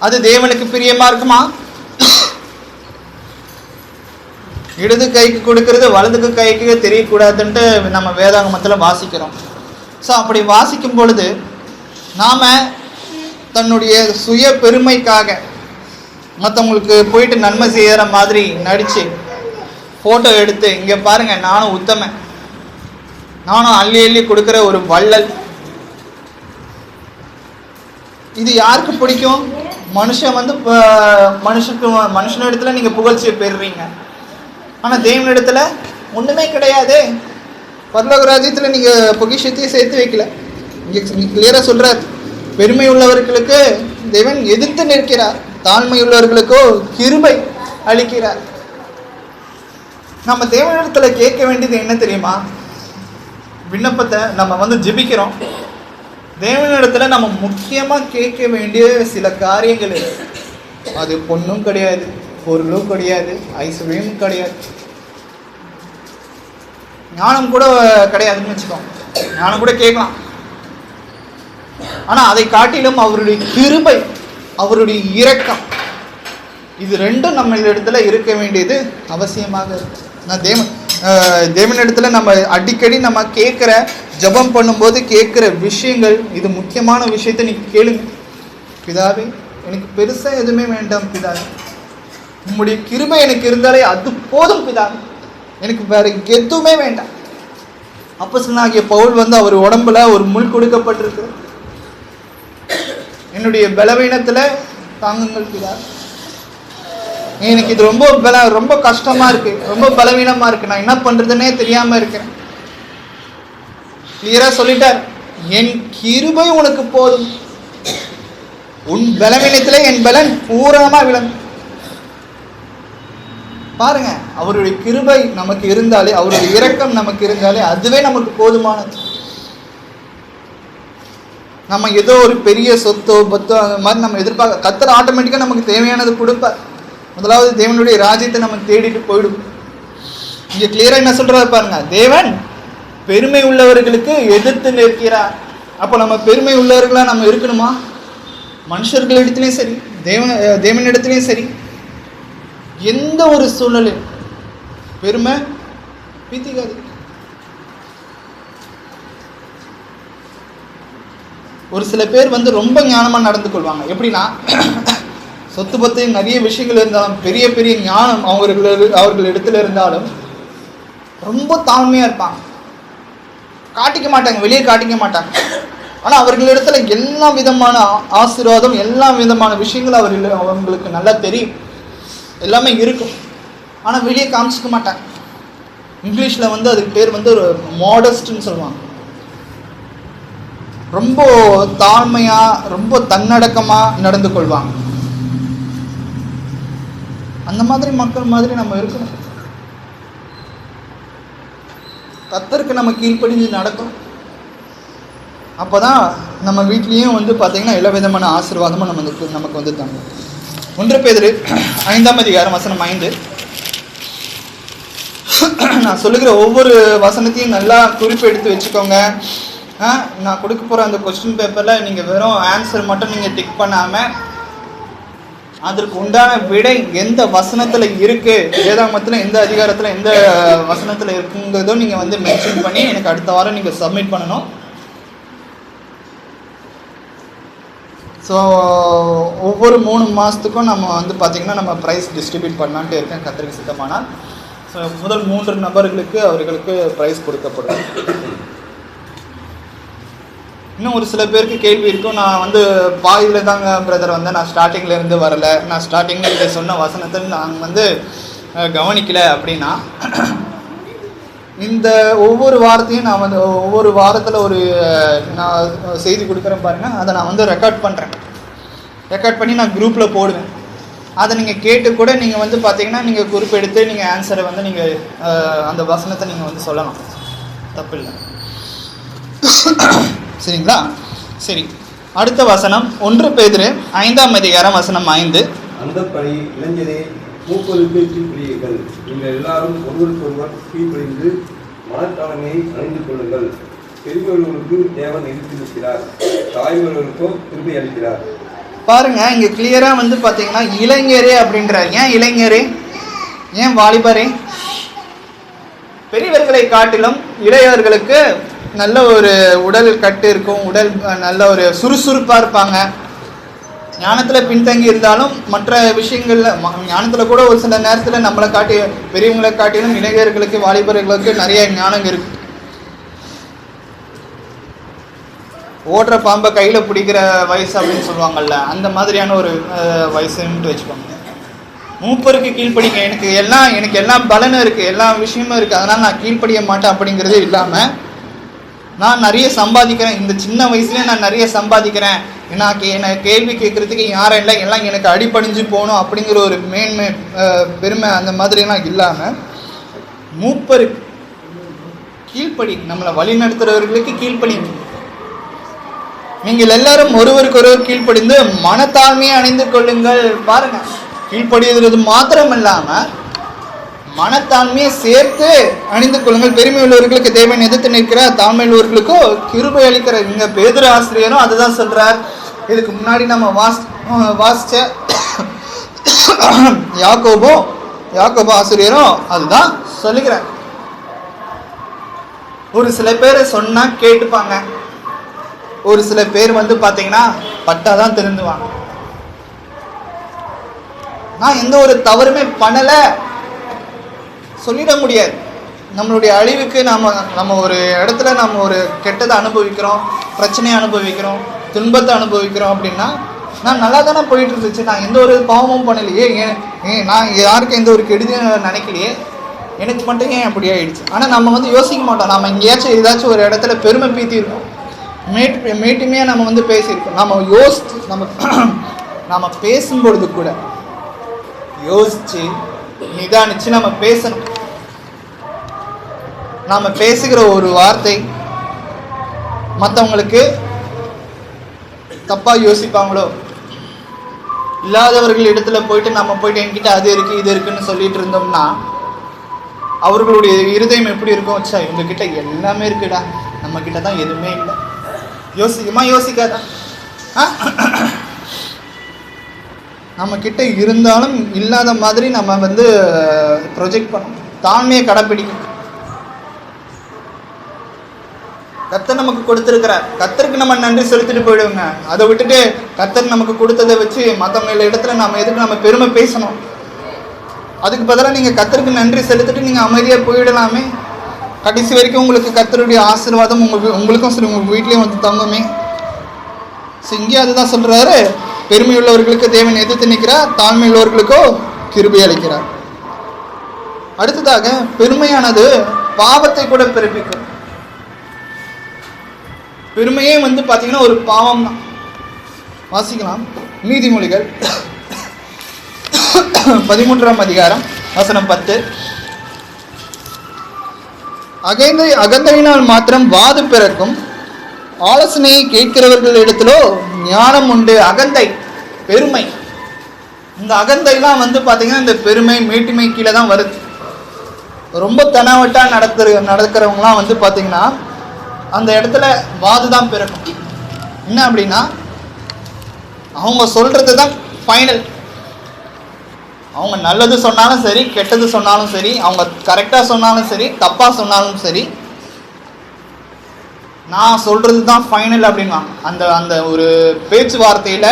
அது தேவனுக்கு பிரியமாக இருக்குமா? இடது கைக்கு கொடுக்கறது வலதுக்கு கைக்கு தெரியக்கூடாதுன்ட்டு நம்ம வேதாகமத்தில் வாசிக்கிறோம். ஸோ அப்படி வாசிக்கும் பொழுது நாம் தன்னுடைய சுய பெருமைக்காக மற்றவங்களுக்கு போயிட்டு நன்மை செய்கிற மாதிரி நடித்து ஃபோட்டோ எடுத்து, இங்கே பாருங்கள் நானும் உத்தமன், நானும் அள்ளி அள்ளி கொடுக்குற ஒரு வள்ளல், இது யாருக்கு பிடிக்கும்? மனுஷனிடத்துல நீங்கள் புகழ்ச்சியை பெறுறீங்க, ஆனால் தேவனிடத்துல ஒன்றுமே கிடையாது. பரலோக ராஜ்யத்தில் நீங்கள் பொக்கிஷத்தையும் சேர்த்து வைக்கல. இங்கே கிளியராக சொல்கிறார், பெருமை உள்ளவர்களுக்கு தேவன் எதிர்த்து நிற்கிறார், தாழ்மை உள்ளவர்களுக்கோ கிருபை அளிக்கிறார். நம்ம தேவனிடத்தில் கேட்க வேண்டியது என்ன தெரியுமா? விண்ணப்பத்தை நம்ம ஜெபிக்கிறோம். தேவனிடத்தில் நம்ம முக்கியமாக கேட்க வேண்டிய சில காரியங்கள் இருக்கு. அது பொண்ணும் கிடையாது, பொருளும் கிடையாது, ஐஸ்வர்யம் கிடையாது, ஞானம் கூட கிடையாதுன்னு வச்சுக்கோங்க. ஞானம் கூட கேட்கலாம், ஆனால் அதை காட்டிலும் அவருடைய கிருபை, அவருடைய இரக்கம், இது ரெண்டும் நம்ம இடத்துல இருக்க வேண்டியது அவசியமாக இருக்கு. நான் தேவனிடத்துல நம்ம அடிக்கடி நம்ம கேட்குற, ஜெபம் பண்ணும்போது கேட்குற விஷயங்கள், இது முக்கியமான விஷயத்தை நீங்கள் கேளுங்க. பிதாவே, எனக்கு பெருசாக எதுவுமே வேண்டாம் பிதாவே, உம்முடைய கிருபை எனக்கு இருந்தாலே அது போதும் பிதாவே, எனக்கு வேற எதுவுமே வேண்டாம். அப்போஸ்தலனாகிய பவுல் அவர் உடம்புல ஒரு முள் கொடுக்கப்பட்டிருக்கு, என்னுடைய பலவீனத்தில் தாங்குங்கள் பிதாவே, எனக்கு இது ரொம்ப கஷ்டமாக இருக்குது, ரொம்ப பலவீனமாக இருக்குது, நான் என்ன பண்ணுறதுன்னே தெரியாமல் இருக்கிறேன். கிளியராக சொல்லிட்டார், என் கிருபை உனக்கு போதும், உன் பலவீனத்தில் என் பலன் பூரணமாக விளங்கும். பாருங்க, அவருடைய கிருபை நமக்கு இருந்தாலே, அவருடைய இரக்கம் நமக்கு இருந்தாலே அதுவே நமக்கு போதுமானது. நம்ம ஏதோ ஒரு பெரிய சொத்தோ பத்தோ அந்த மாதிரி நம்ம எதிர்பார்க்க, கர்த்தர் ஆட்டோமேட்டிக்காக நமக்கு தேவையானது கொடுப்பார். முதலாவது தேவனுடைய ராஜ்யத்தை நம்ம தேடிட்டு போயிடும். இங்கே கிளியராக என்ன சொல்றாரு பாருங்க, தேவன் பெருமை உள்ளவர்களுக்கு எதிர்த்து நிற்கிறார். அப்போ நம்ம பெருமை உள்ளவர்களாக நம்ம இருக்கணுமா? மனுஷர்களிடத்துலையும் சரி, தேவனிடத்துலையும் சரி, எந்த ஒரு சூழ்நிலையும் பெருமை பீத்திக்காது. ஒரு சில பேர் ரொம்ப ஞானமாக நடந்து கொள்வாங்க. எப்படின்னா, சொத்து பத்து நிறைய விஷயங்கள் இருந்தாலும், பெரிய பெரிய ஞானம் அவர்கள் இடத்துல இருந்தாலும் ரொம்ப தாழ்மையாக இருப்பாங்க, காட்டிக்க மாட்டாங்க, வெளியே காட்டிக்க மாட்டாங்க. ஆனால் அவர்களிடத்துல எல்லா விதமான ஆசீர்வாதம், எல்லா விதமான விஷயங்கள் அவங்களுக்கு நல்லா தெரியும், எல்லாமே இருக்கும், ஆனால் வெளியே காமிச்சிக்க மாட்டாங்க. இங்கிலீஷில் அதுக்கு பேர் ஒரு மாடஸ்ட்னு சொல்லுவாங்க. ரொம்ப தாழ்மையாக, ரொம்ப தன்னடக்கமாக நடந்து கொள்வாங்க. அந்த மாதிரி மக்கள் மாதிரி நம்ம இருக்கணும். கர்த்தருக்கு நம்ம கீழ்ப்படிஞ்சு நடக்கும். அப்போ தான் நம்ம வீட்லேயும் பார்த்திங்கன்னா எல்லா விதமான ஆசீர்வாதமும் நமக்கு தங்கும். 1 பேதுரு 5ஆம் அதிகாரம் வசனம் 5. நான் சொல்லுகிற ஒவ்வொரு வசனத்தையும் நல்லா குறிப்பு எடுத்து வச்சுக்கோங்க. நான் கொடுக்க போகிற அந்த கொஸ்டின் பேப்பரில் நீங்கள் வெறும் ஆன்சர் மட்டும் நீங்கள் டிக் பண்ணாமல் அதற்கு உண்டான விடை எந்த வசனத்தில் இருக்கு, வேதாகமத்தில் எந்த அதிகாரத்தில் எந்த வசனத்தில் இருக்குங்கிறதோ நீங்கள் வந்து மென்ஷன் பண்ணி எனக்கு அடுத்த வாரம் நீங்கள் சப்மிட் பண்ணணும். ஸோ ஒவ்வொரு 3 மாதத்துக்கும் நம்ம வந்து பார்த்திங்கன்னா நம்ம ப்ரைஸ் டிஸ்ட்ரிபியூட் பண்ணலான்ட்டு இருக்கேன் கர்த்தருக்கு சித்தமானால். ஸோ முதல் 3 நபர்களுக்கு அவர்களுக்கு ப்ரைஸ் கொடுக்கப்படும். இன்னும் ஒரு சில பேருக்கு கேள்வி இருக்கும், நான் வந்து பாதியில் தாங்க பிரதர் வந்து நான் ஸ்டார்டிங்லேருந்து வரலை, நான் ஸ்டார்டிங்கில் இதை சொன்ன வசனத்தில் நாங்கள் வந்து கவனிக்கலை அப்படின்னா, இந்த ஒவ்வொரு வாரத்தையும் நான் வந்து ஒவ்வொரு வாரத்தில் ஒரு நான் செய்தி கொடுக்குறேன் பாருங்கள், அதை நான் வந்து ரெக்கார்ட் பண்ணுறேன். ரெக்கார்ட் பண்ணி நான் குரூப்பில் போடுவேன். அதை நீங்கள் கேட்டு கூட நீங்கள் வந்து பார்த்தீங்கன்னா நீங்கள் குறிப்பெடுத்து நீங்கள் ஆன்சரை வந்து நீங்கள் அந்த வசனத்தை நீங்கள் வந்து சொல்லலாம், தப்பு இல்லை. சரிங்களா? சரி, அடுத்த வசனம் 1 பேதுரு 5ஆம் அதிகாரம் வசனம் 5. அந்த பணி இளைஞரே மூப்பருக்கு கீழ்ப்படியுங்கள். நீங்கள் எல்லாரும் ஒருவருக்கொருவர் கீழ்ப்படிந்து மனத்தாழ்மையை அணிந்து கொள்ளுங்கள். பெரியவர்களுக்கு தேவன் எதிர்த்து நிற்கிறார், தாய்மார்களுக்கோ திரும்பி அளிக்கிறார். பாருங்க, இங்க கிளியரா வந்து பாத்தீங்கன்னா இளைஞரே அப்படின்றார். ஏன் இளைஞரே, ஏன் வாலிபரே? பெரியவர்களை காட்டிலும் இளையவர்களுக்கு நல்ல ஒரு உடல் கட்டு இருக்கும், உடல் நல்ல ஒரு சுறுசுறுப்பாக இருப்பாங்க. ஞானத்தில் பின்தங்கி இருந்தாலும் மற்ற விஷயங்களில் ஞானத்தில் கூட ஒரு சில நேரத்தில் நம்மளை காட்டி பெரியவங்களை காட்டிலும் இளைஞர்களுக்கு வாலிபர்களுக்கு நிறைய ஞானம் இருக்கு. ஓடுற பாம்பை கையில் பிடிக்கிற வயசு அப்படின்னு சொல்லுவாங்கள்ல, அந்த மாதிரியான ஒரு வயசுன்ட்டு வச்சுக்கோங்க. மூப்பருக்கு கீழ்ப்படிங்க. எனக்கு எல்லாம் பலனும் இருக்குது, எல்லா விஷயமும் இருக்குது, அதனால் நான் கீழ்ப்படிய மாட்டேன் அப்படிங்கிறதே இல்லாமல், நான் நிறைய சம்பாதிக்கிறேன், இந்த சின்ன வயசுலேயே நான் நிறைய சம்பாதிக்கிறேன், என்னை கேள்வி கேட்குறதுக்கு யாரும் இல்லை, எல்லாம் எனக்கு அடிப்பணிஞ்சு போகணும் அப்படிங்கிற ஒரு மேன்மை பெருமை அந்த மாதிரிலாம் இல்லாமல் மூப்பரு கீழ்ப்படி, நம்மளை வழி நடத்துகிறவர்களுக்கு கீழ்ப்படி. நீங்கள் எல்லாரும் ஒருவருக்கொருவர் கீழ்ப்படிந்து மனத்தாழ்மையை அணிந்து கொள்ளுங்கள். பாருங்க, கீழ்ப்படிகிறது மாத்திரம் இல்லாமல் மனத்தாழ்மையை சேர்த்து அணிந்து கொள்ளுங்கள். பெருமை உள்ளவர்களுக்கு தேவன் எதிர்த்து நிற்கிறார், தாழ்மை உள்ளவர்களுக்கோ கிருபை அளிக்கிறார். இங்கே பேதுரு ஆசிரியரும் அதுதான் சொல்றார். இதுக்கு முன்னாடி நம்ம வாசிச்ச யாக்கோபு ஆசிரியரும் அதுதான் சொல்லுகிறார். ஒரு சில பேர் சொன்னா கேட்டுப்பாங்க, ஒரு சில பேர் வந்து பார்த்தீங்கன்னா பட்டாதான் திருந்துவாங்க. நான் எந்த ஒரு தவறுமே பண்ணலை சொல்லிட முடியாது. நம்மளுடைய அழிவுக்கு நம்ம ஒரு இடத்துல நம்ம ஒரு கெட்டதை அனுபவிக்கிறோம், பிரச்சனையை அனுபவிக்கிறோம், துன்பத்தை அனுபவிக்கிறோம் அப்படின்னா, நான் நல்லா தானே போயிட்டு இருந்துச்சு, நான் எந்த ஒரு பாவமும் பண்ணலையே, நான் யாருக்கும் எந்த ஒரு கெடுதியும் நினைக்கலையே, எனக்கு மட்டும் ஏன் அப்படி ஆயிடுச்சு. ஆனால் நம்ம வந்து யோசிக்க மாட்டோம். நம்ம எங்கேயாச்சும் ஏதாச்சும் ஒரு இடத்துல பெருமை பீத்திருக்கோம், மேட்டுமையாக நம்ம வந்து பேசியிருக்கோம். நம்ம யோசிச்சு நம்ம பேசும்பொழுது கூட யோசிச்சு நிதானிச்சு நம்ம பேசணும். நாம பேசுகிற ஒரு வார்த்தை மற்றவங்களுக்கு தப்பா யோசிப்பாங்களோ, இல்லாதவர்கள் இடத்துல போயிட்டு நம்ம போயிட்டு என்கிட்ட அது இருக்கு இது இருக்குன்னு சொல்லிட்டு இருந்தோம்னா அவர்களுடைய இருதயம் எப்படி இருக்கும்? வச்சா இவங்க கிட்ட எல்லாமே இருக்குடா, நம்ம கிட்ட தான் எதுவுமே இல்லை. யோசிக்காதா? நம்ம கிட்ட இருந்தாலும் இல்லாத மாதிரி நம்ம வந்து ப்ரொஜெக்ட் பண்ணணும். தாழ்மையை கடைப்பிடிக்கணும். கர்த்தர் நமக்கு கொடுத்துருக்கிறார், கர்த்தருக்கு நம்ம நன்றி செலுத்திட்டு போயிடுவோங்க. அதை விட்டுட்டு கர்த்தர் நமக்கு கொடுத்ததை வச்சு மற்றவங்க இடத்துல நம்ம பெருமை பேசணும். அதுக்கு பதிலாக நீங்கள் கர்த்தருக்கு நன்றி செலுத்திட்டு நீங்கள் அமைதியாக போயிடலாமே. கடைசி வரைக்கும் உங்களுக்கு கர்த்தருடைய ஆசீர்வாதம் உங்களுக்கும் சரி உங்கள் வீட்லேயும் வந்து தங்குமே. ஸோ இங்கே அதுதான் சொல்கிறாரு, பெருமை உள்ளவர்களுக்கு தேவன் எதிர்த்து நிற்கிறார், தாழ்மை உள்ளவர்களுக்கோ கிருபை அளிக்கிறார். அடுத்ததாக, பெருமையானது பாவத்தை கூட பிறப்பிக்கும். பெருமையே வந்து பார்த்தீங்கன்னா ஒரு பாவம் தான். வாசிக்கலாம், நீதிமொழிகள் 13ஆம் அதிகாரம் வசனம் 10. அகந்தையினால் மாத்திரம் வாது பிறக்கும், ஆலோசனையை கேட்கிறவர்களிடத்திலோ ஞானம் உண்டு. அகந்தை, பெருமை, இந்த அகந்தைலாம் வந்து பார்த்தீங்கன்னா இந்த பெருமை மேட்டுமை கீழே தான் வருது. ரொம்ப தனவட்டா நடக்கிறவங்களாம் வந்து பார்த்தீங்கன்னா அந்த இடத்துல வாது தான் பிறக்கும். என்ன அப்படின்னா அவங்க சொல்றது தான் ஃபைனல், அவங்க நல்லது சொன்னாலும் சரி, கெட்டது சொன்னாலும் சரி, அவங்க கரெக்டாக சொன்னாலும் சரி, தப்பாக சொன்னாலும் சரி, நான் சொல்கிறது தான் ஃபைனல் அப்படின்வாங்க. அந்த அந்த ஒரு பேச்சுவார்த்தையில்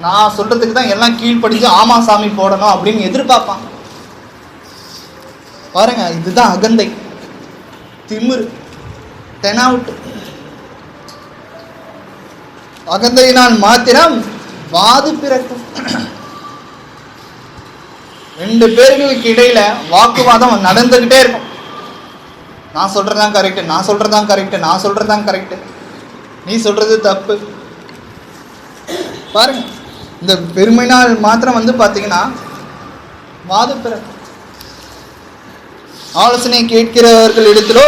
நான் சொல்கிறதுக்கு தான் எல்லாம் கீழ்ப்படிஞ்சு ஆமா சாமி போடணும் அப்படின்னு எதிர்பார்ப்பாங்க. பாருங்க, இதுதான் அகந்தை, திமிரு, தெனாவுட்டு. அகந்தையினால் மாத்திரம் வாது பிறக்கும். 2 பேர்களுக்கு இடையில வாக்குவாதம் நடந்துகிட்டே இருக்கும். நான் சொல்றதுதான் கரெக்ட், நான் சொல்றதுதான் கரெக்ட், நான் சொல்றதுதான் கரெக்ட், நீ சொல்றது தப்பு. பாருங்க, இந்த பெருமையினால் மாத்திரம் வந்து பாத்தீங்கன்னா வாது பிறக்கும். ஆலோசனை கேட்கிறவர்கள் இடத்திலோ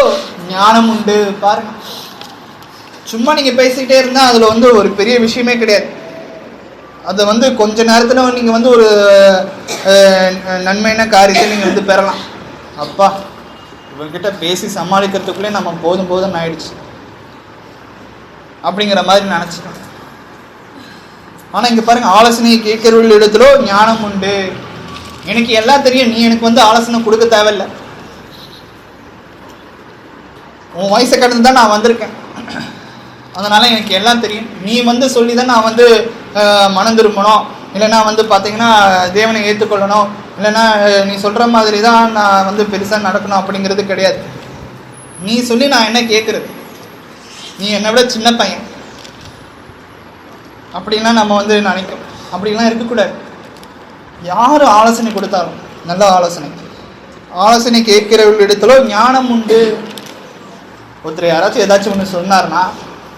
ஞானம் உண்டு. பாருங்க, சும்மா நீங்க பேசிக்கிட்டே இருந்தா அதுல வந்து ஒரு பெரிய விஷயமே கிடையாது. அதை வந்து கொஞ்ச நேரத்துல நீங்க வந்து ஒரு நன்மையான காரியத்தை நீங்க வந்து பெறலாம். அப்பா, இவங்கிட்ட பேசி சமாளிக்கிறதுக்குள்ளே நம்ம போதும் போதும் ஆயிடுச்சு அப்படிங்கிற மாதிரி நினைச்சுக்கணும். ஆனா இங்க பாருங்க, ஆலோசனையை கேட்கிறவர்கள் இடத்திலோ ஞானம் உண்டு. எனக்கு எல்லாம் தெரியும், நீ எனக்கு வந்து ஆலோசனை கொடுக்க தேவையில்லை. உன் வயசை கடந்து தான் நான் வந்திருக்கேன், அதனால எனக்கு எல்லாம் தெரியும். நீ வந்து சொல்லி தான் நான் வந்து மனம் திரும்பணும், இல்லைன்னா வந்து பார்த்தீங்கன்னா தேவனை ஏற்றுக்கொள்ளணும், இல்லைன்னா நீ சொல்கிற மாதிரி தான் நான் வந்து பெருசாக நடக்கணும் அப்படிங்கிறது கிடையாது. நீ சொல்லி நான் என்ன கேட்குறது? நீ என்னை விட சின்ன பையன் அப்படின்லாம் நம்ம வந்து நினைக்கிறோம். அப்படிலாம் இருக்கக்கூடாது. யார் ஆலோசனை கொடுத்தாலும் நல்ல ஆலோசனை கேட்கிறவர்களிடத்திலோ ஞானம் உண்டு. ஒருத்தர் யாராச்சும் ஏதாச்சும் ஒன்று சொன்னார்னா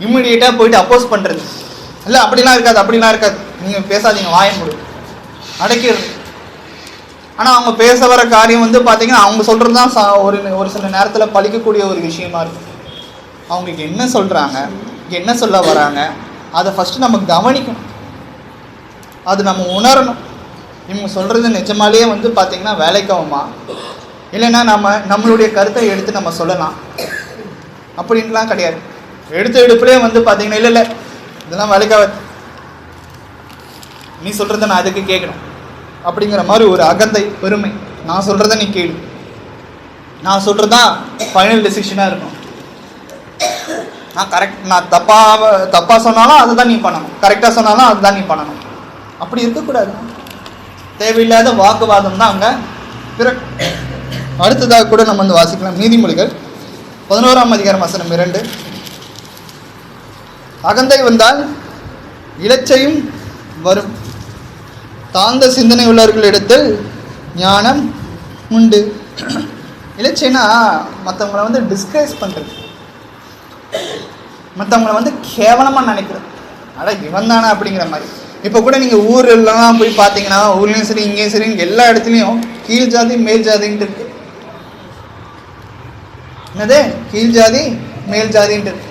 இம்மிடியேட்டாக போயிட்டு அப்போஸ் பண்ணுறது, இல்லை அப்படிலாம் இருக்காது, நீங்கள் பேசாதீங்க, வாயை மூடு, அடைக்கிறது. ஆனால் அவங்க பேச வர காரியம் வந்து பார்த்தீங்கன்னா அவங்க சொல்கிறது தான் ஒரு சில நேரத்தில் பழிக்கக்கூடிய ஒரு விஷயமா இருக்கும். அவங்களுக்கு என்ன சொல்கிறாங்க, என்ன சொல்ல வராங்க, அதை ஃபஸ்ட்டு நம்ம கவனிக்கணும், அது நம்ம உணரணும். இவங்க சொல்கிறது நிஜமாலேயே வந்து பார்த்திங்கன்னா வேலைக்காகுமா, இல்லைன்னா நம்மளுடைய கருத்தை எடுத்து நம்ம சொல்லலாம் அப்படின்லாம் கிடையாது. எடுப்புலேயே வந்து பார்த்தீங்கன்னா இல்லை இதெல்லாம் வேலைக்காகாது, நீ சொல்கிறத நான் அதுக்கு கேட்கணும் அப்படிங்கிற மாதிரி ஒரு அகந்தை, பெருமை. நான் சொல்கிறத நீ கேளு, நான் சொல்கிறது தான் ஃபைனல் டெசிஷனாக இருக்கும். நான் தப்பாக சொன்னாலும் அதுதான் நீ பண்ணணும், கரெக்டாக சொன்னாலும் அதுதான் நீ பண்ணணும். அப்படி இருக்கக்கூடாது. தேவையில்லாத வாக்குவாதம் தான் அங்கே அடுத்ததாக கூட நம்ம வந்து வாசிக்கலாம். நீதிமொழிகள் 11ஆம் அதிகாரம் வசனம் 2. அகந்தை வந்தால் இலச்சையும் வரும், தாழ்ந்த சிந்தனை உள்ளவர்களிடத்தில் ஞானம் உண்டு. இலச்சைனா மற்றவங்களை வந்து டிஸ்கரேஜ் பண்ணுறது, மற்றவங்களை வந்து கேவலமாக நினைக்கிறது. இவன் தானே அப்படிங்கிற மாதிரி. இப்போ கூட நீங்கள் ஊரெல்லாம் போய் பார்த்தீங்கன்னா, ஊர்லேயும் சரி இங்கேயும் சரி எல்லா இடத்துலையும் கீழ் ஜாதி மேல் ஜாதின்ட்டு இருக்கு. என்னது கீழ் ஜாதி மேல் ஜாதின்ட்டு இருக்கு.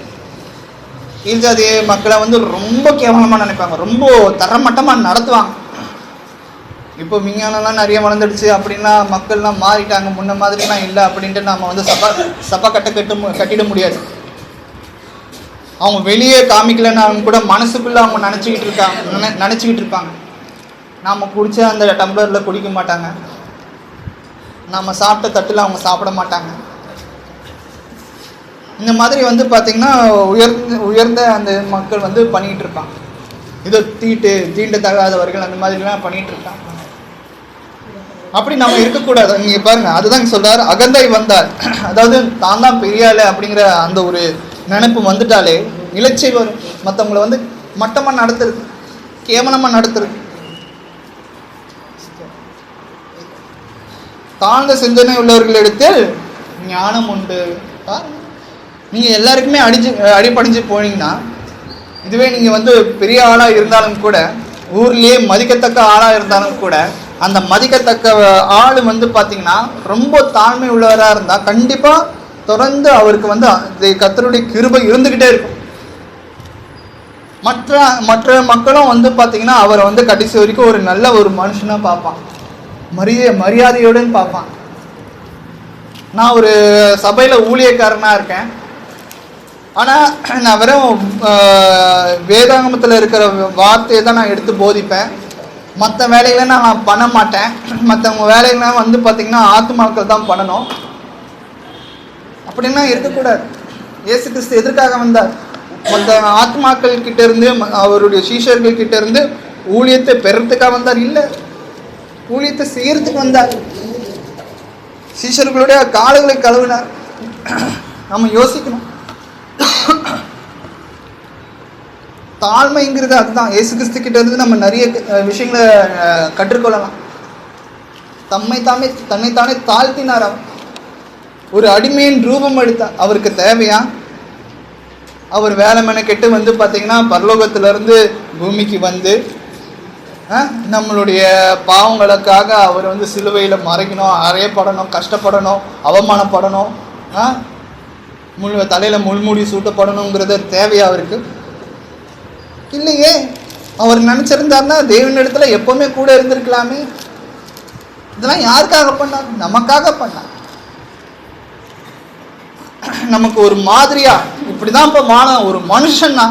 கீழ் ஜாதி மக்களை வந்து ரொம்ப கேவலமாக நினைப்பாங்க, ரொம்ப தரமட்டமாக நடத்துவாங்க. இப்போ விஞ்ஞானம்லாம் நிறைய வளர்ந்துடுச்சு அப்படின்னா மக்கள்லாம் மாறிட்டாங்க, முன்ன மாதிரிலாம் இல்லை அப்படின்ட்டு நம்ம வந்து சபா கட்டிட முடியாது. அவங்க வெளியே காமிக்கலன்னு கூட மனசுக்குள்ளே அவங்க நினச்சிக்கிட்டு இருப்பாங்க. நாம் குடிச்ச அந்த டம்ளரில் குடிக்க மாட்டாங்க, நம்ம சாப்பிட்ட தட்டில் அவங்க சாப்பிட மாட்டாங்க. இந்த மாதிரி வந்து பார்த்திங்கன்னா உயர்ந்த அந்த மக்கள் வந்து பண்ணிக்கிட்டு இருப்பாங்க. இதோ தீண்டத்தகாதவர்கள் அந்த மாதிரிலாம் பண்ணிகிட்டு இருக்காங்க. அப்படி நம்ம இருக்கக்கூடாது. நீங்கள் பாருங்கள், அதுதான் சொல்கிறார், அகந்தை வந்தால், அதாவது தான் தான் பெரியாள் அப்படிங்கிற அந்த ஒரு நினைப்பு வந்துட்டாலே இலச்சை வரும். மற்றவங்களை வந்து மட்டமாக நடத்துறது, கேவலமாக நடத்துறது. தாழ்ந்த சிந்தனை உள்ளவர்களிடத்தில் ஞானம் உண்டு. நீங்கள் எல்லாருக்குமே அடிப்படைஞ்சு போனீங்கன்னா, இதுவே நீங்கள் வந்து பெரிய ஆளாக இருந்தாலும் கூட, ஊர்லேயே மதிக்கத்தக்க ஆளாக இருந்தாலும் கூட, அந்த மதிக்கத்தக்க ஆள் வந்து பார்த்தீங்கன்னா ரொம்ப தாழ்மை உள்ளவராக இருந்தால் கண்டிப்பாக தொடர்ந்து அவருக்கு வந்து கர்த்தருடைய கிருபை இருந்துக்கிட்டே இருக்கும். மற்ற மக்களும் வந்து பார்த்தீங்கன்னா அவரை வந்து கடைசி வரைக்கும் ஒரு நல்ல ஒரு மனுஷனாக பார்ப்பான், மரியாதையோடுன்னு பார்ப்பான். நான் ஒரு சபையில் ஊழியக்காரனாக இருக்கேன், ஆனால் நான் வெறும் வேதாகமத்தில் இருக்கிற வார்த்தையை தான் நான் எடுத்து போதிப்பேன். மற்ற வேலைகளை நான் பண்ண மாட்டேன், மற்றவங்க வேலைகளை வந்து பார்த்திங்கன்னா ஆத்துமாக்கள் தான் பண்ணணும் அப்படின்னா இருக்கக்கூடாது. இயேசு கிறிஸ்து எதற்காக வந்தார்? மற்ற ஆத்மாக்கள் கிட்ட இருந்து, அவருடைய சீஷர்கள் கிட்ட இருந்து ஊழியத்தை பெறத்துக்காக வந்தார்? இல்லை, ஊழியத்தை செய்யறதுக்கு வந்தார். சீஷர்களுடைய கால்களை கழுவினார். நம்ம யோசிக்கணும், தாழ்மைங்கிறது அதுதான். இயேசு கிறிஸ்து கிட்ட இருந்து நம்ம நிறைய விஷயங்களை கற்றுக்கொள்ளலாம். தன்னைத்தானே தாழ்த்தினார். அவர் ஒரு அடிமையின் ரூபம் எடுத்தார். அவருக்கு தேவையா? அவர் வேலை மெனக்கெட்டு வந்து பார்த்திங்கன்னா பரலோகத்திலேருந்து பூமிக்கு வந்து நம்மளுடைய பாவங்களுக்காக அவர் வந்து சிலுவையில் மறைக்கணும், அறையப்படணும், கஷ்டப்படணும், அவமானப்படணும், தலையில் முள்மூடி சூட்டப்படணுங்கிறது தேவையா அவருக்கு? இல்லையே. அவர் நினச்சிருந்தாருன்னா தேவனிடத்துல எப்பவுமே கூட இருந்திருக்கலாமே. இதெல்லாம் யாருக்காக பண்ணார்? நமக்காக பண்ணார். நமக்கு ஒரு மாதிரியா இப்படிதான் இப்போ வாழணும். ஒரு மனுஷன்னா,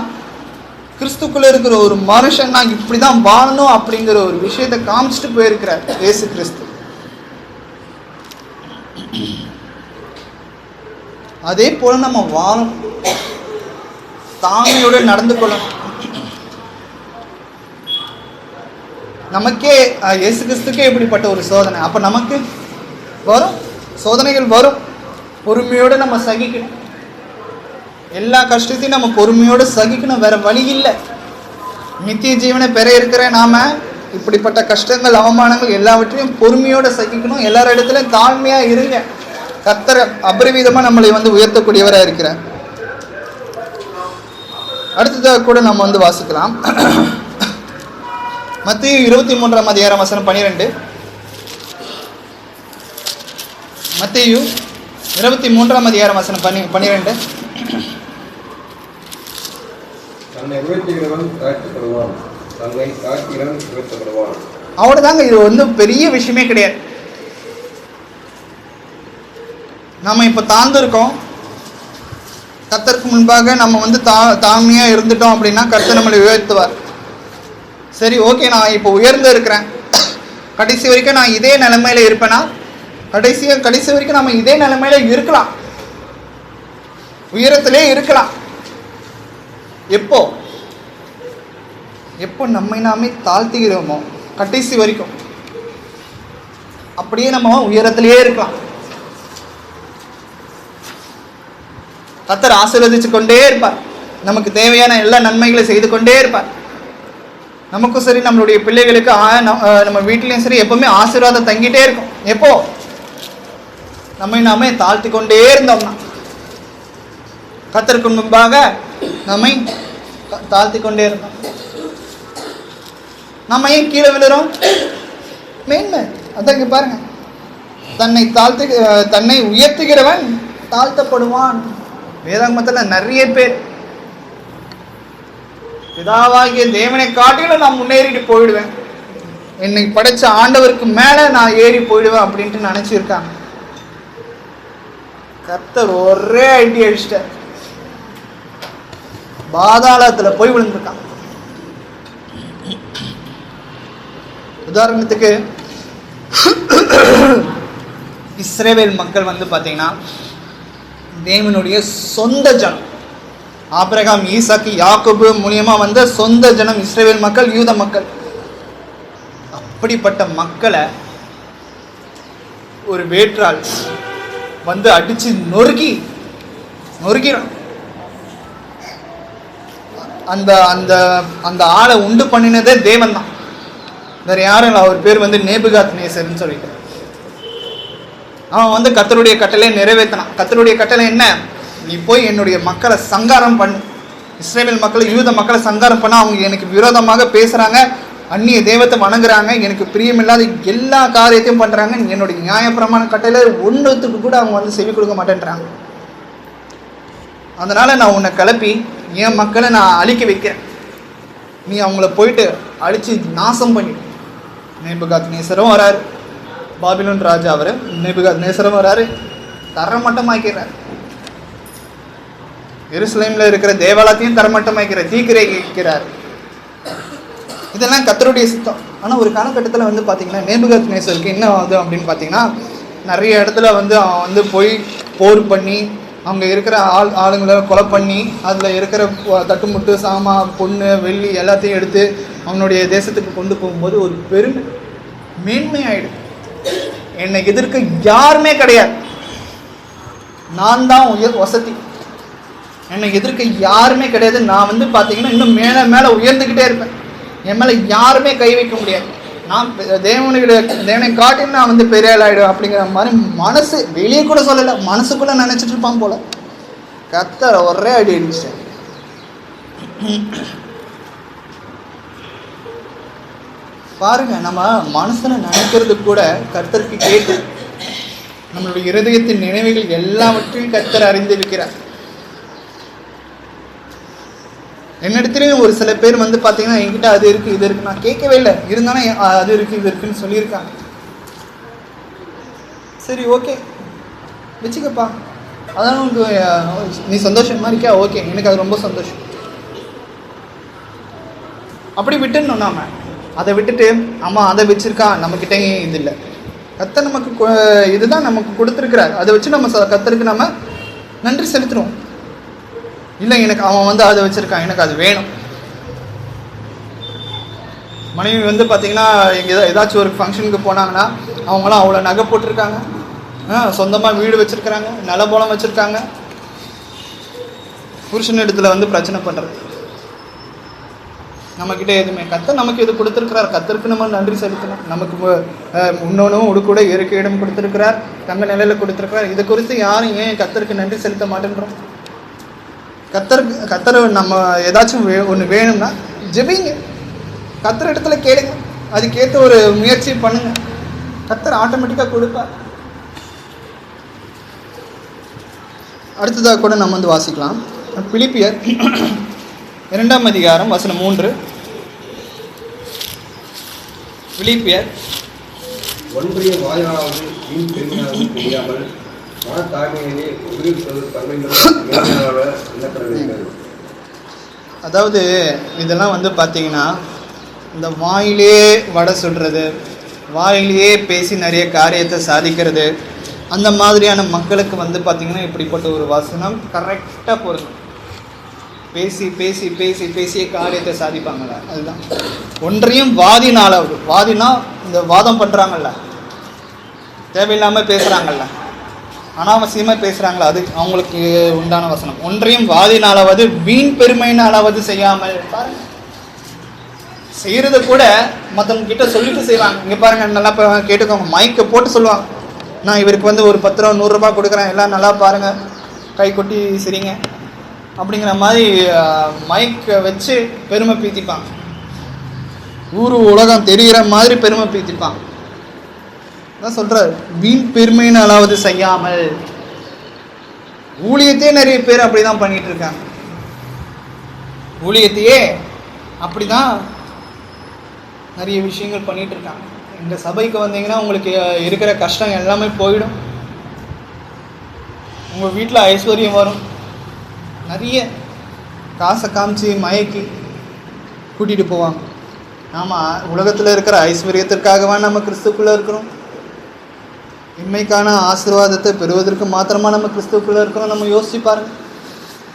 கிறிஸ்துக்குள்ள இருக்கிற ஒரு மனுஷன்னா இப்படிதான் வாழணும் அப்படிங்கிற ஒரு விஷயத்தை காமிச்சிட்டு போயிருக்கிறார் இயேசு கிறிஸ்து. அதே போல நம்ம வாழணும், தாழ்மையோடு நடந்து கொள்ளணும். நமக்கே இயேசு கிறிஸ்துக்கே இப்படிப்பட்ட ஒரு சோதனை, அப்ப நமக்கு வரும், சோதனைகள் வரும். பொறுமையோடு நம்ம சகிக்கணும். எல்லா கஷ்டத்தையும் நம்ம பொறுமையோடு சகிக்கணும், வேற வழி இல்லை. நித்திய ஜீவனை பெற இருக்கிற நாம இப்படிப்பட்ட கஷ்டங்கள், அவமானங்கள் எல்லாவற்றையும் பொறுமையோடு சகிக்கணும். எல்லார இடத்துலையும் தாழ்மையா இருங்க. கர்த்தர் அபரிவிதமா நம்மளை வந்து உயர்த்தக்கூடியவராக இருக்கிறார். அடுத்ததாக கூட நம்ம வந்து வாசிக்கலாம். மத்தேயு 23:12. மத்தேயு 23:12. தன்னை உயர்த்துகிறவன் தாழ்த்தப்படுவான், தன்னை தாழ்த்துகிறவன் உயர்த்தப்படுவான். அவ்வளவுதாங்க. இது வந்து பெரிய விஷயமே கிடையாது. நம்ம இப்ப தாழ்ந்திருக்கோம். கர்த்தருக்கு முன்பாக நம்ம வந்து தாழ்மையா இருந்துட்டோம் அப்படின்னா கர்த்தர் நம்மளை உயர்த்துவார். சரி, ஓகே, நான் இப்போ உயர்ந்து இருக்கிறேன், கடைசி வரைக்கும் நான் இதே நிலைமையில இருப்பேனா? கடைசி வரைக்கும் நம்ம இதே நிலைமையில இருக்கலாம், உயரத்திலே இருக்கலாம். எப்போ நம்மை நாமே தாழ்த்துகிறோமோ கடைசி வரைக்கும் அப்படியே நம்ம உயரத்திலேயே இருக்கலாம். கர்த்தர் ஆசீர்வதிச்சு கொண்டே இருப்பார். நமக்கு தேவையான எல்லா நன்மைகளை செய்து கொண்டே இருப்பார். நமக்கும் சரி, நம்மளுடைய பிள்ளைகளுக்கு, நம்ம வீட்டிலையும் சரி, எப்பவுமே ஆசீர்வாதம் தங்கிட்டே இருக்கும். எப்போ நம்மை நாமே தாழ்த்தி கொண்டே இருந்தோம்னா, கர்த்தருக்கு முன்பாக நம்மை தாழ்த்தி கொண்டே இருந்தோம். நம்ம ஏன் கீழே விழுறோம்? மேன்மை அதான் இங்க பாருங்க. தன்னை உயர்த்துகிறவன் தாழ்த்தப்படுவான். வேதாகமத்தில் நிறைய பேர் பிதாவாகிய தேவனை காட்டிலும் நான் முன்னேறிட்டு போயிடுவேன், என்னை படைச்ச ஆண்டவருக்கு மேல நான் ஏறி போயிடுவேன் அப்படின்ட்டு நினைச்சிருக்காங்க. கர்த்தர் ஒரே ஐடி அடிச்சிட்டார், பாதாளத்துல போய் விழுந்திருக்காங்க. உதாரணத்துக்கு இஸ்ரவேல் மக்கள் வந்து பாத்தீங்கன்னா தேவனுடைய சொந்த ஜனம். ஆபிரகாம், ஈசாக்கு, யாக்கோபு மூலியமா வந்த சொந்த ஜனம் இஸ்ரவேல் மக்கள், யூத மக்கள். அப்படிப்பட்ட மக்களை ஒரு வேற்றாள் வந்து அடிச்சு நொறுக்கிறான். அந்த அந்த அந்த ஆளை உண்டு பண்ணினதே தேவன் தான், வேற யாரும் இல்லை. அவர் பேர் வந்து நேபுகாத் நேசர்னு சொல்லிட்டு. அவன் வந்து கர்த்தருடைய கட்டளை நிறைவேற்றினான். கர்த்தருடைய கட்டளை என்ன? நீ போய் என்னுடைய மக்களை சங்காரம் பண்ணு. இஸ்ரவேல் மக்களை, யூத மக்களை சங்காரம் பண்ண. அவங்க எனக்கு விரோதமாக பேசுறாங்க, அந்நிய தெய்வத்தை வணங்குறாங்க, எனக்கு பிரியமில்லாத எல்லா காரியத்தையும் பண்றாங்க. என்னுடைய நியாயப்பிரமாண கட்டளை ஒன்றுத்துக்கு கூட அவங்க வந்து செவி கொடுக்க மாட்டேன்றாங்க. அதனால நான் உன்னை கிளப்பி என் மக்களை நான் அழிக்க வைக்கிறேன். நீ அவங்கள போயிட்டு அழிச்சு நாசம் பண்ணிடு. நேபுகாத் நேசரும் வராரு, பாபிலோன் ராஜா அவரு. நேபுகாத் நேசரும் வராரு, தரமட்டமாக்கிறார். எருசலேம்ல இருக்கிற தேவாலயத்தையும் தரமட்டமாக்கிறார், தீக்கிரைக்கிறார். இதெல்லாம் கர்த்தருடைய சித்தம். ஆனால் ஒரு காலகட்டத்தில் வந்து பார்த்திங்கன்னா நேபுகாத்நேசருக்கு என்ன ஆகுது அப்படின்னு பார்த்தீங்கன்னா, நிறைய இடத்துல வந்து அவன் வந்து போய் போர் பண்ணி அங்கே இருக்கிற ஆளுங்களை கொலை பண்ணி அதில் இருக்கிற தட்டுமுட்டு சாமான் பொண்ணு வெள்ளி எல்லாத்தையும் எடுத்து அவனுடைய தேசத்துக்கு கொண்டு போகும்போது ஒரு பெருமை மேன்மை ஆகிடும். என்னை எதிர்க்க யாருமே கிடையாது, நான் தான் வசதி, என்னை எதிர்க்க யாருமே கிடையாது, நான் வந்து பார்த்தீங்கன்னா இன்னும் மேலே மேலே உயர்ந்துக்கிட்டே இருப்பேன், என் மேலே யாருமே கை வைக்க முடியாது, நான் தேவனை காட்டின்னு நான் வந்து பெரிய ஆள் ஆகிடுவேன் அப்படிங்கிற மாதிரி மனசு வெளியே கூட சொல்லலை, மனசுக்குள்ளே நினச்சிட்டு இருப்பான் போல. கர்த்தர் ஒரே அடி அடிச்சிட்டேன். பாருங்க, நம்ம மனசுல நினைக்கிறது கூட கர்த்தருக்கு கேட்டு நம்மளுடைய இருதயத்தின் நினைவுகள் எல்லாவற்றையும் கர்த்தர் அறிந்திருக்கிறார். என்னிடத்துலையும் ஒரு சில பேர் வந்து பார்த்தீங்கன்னா என்கிட்ட அது இருக்குது இது இருக்குது, நான் கேட்கவே இல்லை, இருந்தாலும் அது இருக்குது இது இருக்குன்னு சொல்லியிருக்காங்க. சரி, ஓகே வச்சுக்கப்பா, அதான் உனக்கு நீ சந்தோஷமா இருக்கியா, ஓகே, எனக்கு அது ரொம்ப சந்தோஷம். அப்படி விட்டுன்னு நாம அதை விட்டுட்டு ஆமாம் அதை வச்சுருக்கான் நம்மக்கிட்ட இது இல்லை, கர்த்தர் நமக்கு இதுதான் நமக்கு கொடுத்துருக்கிறார், அதை வச்சு நம்ம கர்த்தருக்கு நம்ம நன்றி செலுத்துகிறோம். இல்லை எனக்கு அவன் வந்து அதை வச்சுருக்கான், எனக்கு அது வேணும். மனைவி வந்து பார்த்திங்கன்னா எங்கே ஏதாச்சும் ஒரு ஃபங்க்ஷனுக்கு போனாங்கன்னா அவங்களாம் அவ்வளோ நகை போட்டிருக்காங்க, சொந்தமாக வீடு வச்சுருக்கிறாங்க, நிலபோலம் வச்சுருக்காங்க. புருஷன் இடத்துல வந்து பிரச்சனை பண்ணுறது, நம்மக்கிட்ட எதுவுமே கர்த்தர் நமக்கு இது கொடுத்துருக்கிறார், கர்த்தருக்கு நம்ம நன்றி செலுத்தணும். நமக்கு இன்னொன்றும் உடுக்கூட இருக்க இடம் கொடுத்துருக்கிறார், தங்க நிலையில் கொடுத்துருக்கிறார். இதை குறித்து யாரும் ஏன் கர்த்தருக்கு நன்றி செலுத்த மாட்டேன்றோம்? கர்த்தர் நம்ம ஏதாச்சும் ஒன்று வேணும்னா ஜெபிங்க, கர்த்தர் இடத்துல கேளுங்க, அதுக்கேற்ற ஒரு முயற்சி பண்ணுங்க, கர்த்தர் ஆட்டோமேட்டிக்காக கொடுப்பார். அடுத்ததாக கூட நம்ம வந்து வாசிக்கலாம். பிலிப்பியர் 2ஆம் அதிகாரம் வசனம் 3. பிலிப்பியர் ஒன்றிய வாயிலாவது வீண் பெருமையாவது தெரியாமல் மனத்தாழ்மையிலே அதாவது இதெல்லாம் வந்து பார்த்தீங்கன்னா இந்த வாயிலே வடை சுடுறது, வாயிலேயே பேசி நிறைய காரியத்தை சாதிக்கிறது, அந்த மாதிரியான மக்களுக்கு வந்து பார்த்திங்கன்னா இப்படிப்பட்ட ஒரு வசனம் கரெக்டாக பொருந்தும். பேசி பேசி பேசி பேசிய காரியத்தை சாதிப்பாங்கள்ல, அதுதான் ஒன்றையும் வாதினாலாவது. வாதினா இந்த வாதம் பண்ணுறாங்கல்ல, தேவையில்லாமல் பேசுகிறாங்கல்ல, அனாவசியமாக பேசுகிறாங்களா, அது அவங்களுக்கு உண்டான வசனம். ஒன்றையும் வாதினாலாவது வீண் பெருமையினாலாவது செய்யாமல். பாருங்க, செய்கிறத கூட மற்றவங்க கிட்ட சொல்லிட்டு செய்வாங்க. இங்கே பாருங்கள், நல்லா கேட்டுக்கோங்க, மைக்கை போட்டு சொல்லுவாங்க, நான் இவருக்கு வந்து ஒரு 10 ரூபா 100 ரூபா கொடுக்குறேன், எல்லாம் நல்லா பாருங்கள், கை கொட்டி சிரிங்க அப்படிங்கிற மாதிரி மைக்கை வச்சு பெருமை பீத்திப்பாங்க. ஊர் உலகம் தெரிகிற மாதிரி பெருமை பீத்திப்பாங்க. தான் சொல்கிறார், வீண் பெருமையினாலாவது செய்யாமல். ஊழியத்தையே நிறைய பேர் அப்படி தான் பண்ணிகிட்டு இருக்காங்க. ஊழியத்தையே அப்படி தான் நிறைய விஷயங்கள் பண்ணிகிட்டு இருக்காங்க. இந்த சபைக்கு வந்தீங்கன்னா உங்களுக்கு இருக்கிற கஷ்டம் எல்லாமே போயிடும், உங்கள் வீட்டில் ஐஸ்வர்யம் வரும். நிறைய காசை காமிச்சு மயக்கி கூட்டிகிட்டு போவாங்க. ஆமாம், உலகத்தில் இருக்கிற ஐஸ்வர்யத்திற்காகவா நம்ம கிறிஸ்துக்குள்ளே இருக்கிறோம்? இன்மைக்கான ஆசீர்வாதத்தை பெறுவதற்கு மாத்திரமா நம்ம கிறிஸ்துக்குள்ளே இருக்கிறோம்? நம்ம யோசிச்சு பாருங்க.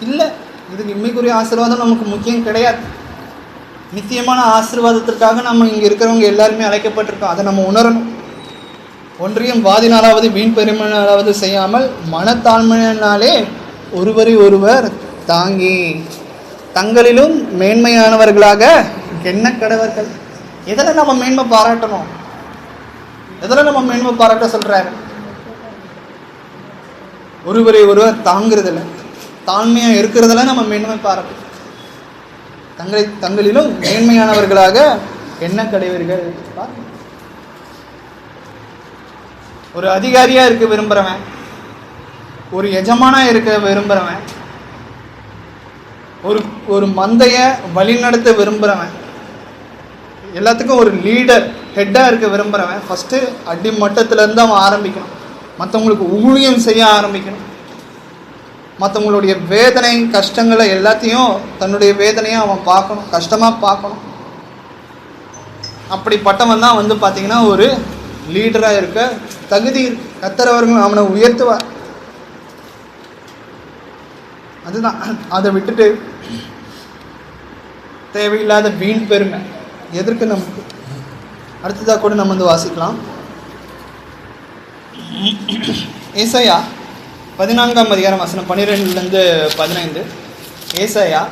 இல்லை, இதுக்கு இன்மைக்குரிய ஆசீர்வாதம் நமக்கு முக்கியம் கிடையாது. நித்தியமான ஆசீர்வாதத்திற்காக நம்ம இங்கே இருக்கிறவங்க எல்லாருமே அழைக்கப்பட்டிருக்கோம். அதை நம்ம உணரணும். ஒன்றியும் வாதினாலாவது வீண் பெருமையினாலாவது செய்யாமல் மனத்தாழ்மையினாலே ஒருவரை ஒருவர் தாங்கி தங்களிலும் மேன்மையானவர்களாக எண்ண கடவர்கள். எதில் நம்ம மேன்மை பாராட்டணும்? எதில் நம்ம மேன்மை பாராட்ட சொல்கிறாரு? ஒருவரை ஒருவர் தாங்கிறதில்ல, தாழ்மையாக இருக்கிறதுல நம்ம மேன்மை பாராட்டணும். தங்களிலும் மேன்மையானவர்களாக எண்ண கடவர்கள். ஒரு அதிகாரியாக இருக்க விரும்புகிறவன், ஒரு எஜமானாக இருக்க விரும்புகிறவன், ஒரு மந்தைய வழிநடத்த விரும்புகிறவன், எல்லாத்துக்கும் ஒரு லீடர் ஹெட்டாக இருக்க விரும்புகிறவன் ஃபஸ்ட்டு அடிமட்டத்திலேருந்து அவன் ஆரம்பிக்கணும். மற்றவங்களுக்கு ஊழியம் செய்ய ஆரம்பிக்கணும். மற்றவங்களுடைய வேதனை கஷ்டங்களை எல்லாத்தையும் தன்னுடைய வேதனையை அவன் பார்க்கணும், கஷ்டமாக பார்க்கணும். அப்படிப்பட்டவன் தான் வந்து பார்த்தீங்கன்னா ஒரு லீடராக இருக்க தகுதி இருக்கு. கர்த்தர் அவர்கள் அவனை உயர்த்துவார். அதுதான். அதை விட்டுட்டு தேவையில்லாத வீண் பெருமை எதற்கு நமக்கு? அடுத்ததாக கூட நம்ம வந்து வாசிக்கலாம். ஏசாயா 14ஆம் அதிகாரம் வசனம் 12லேருந்து 15. ஏசாயா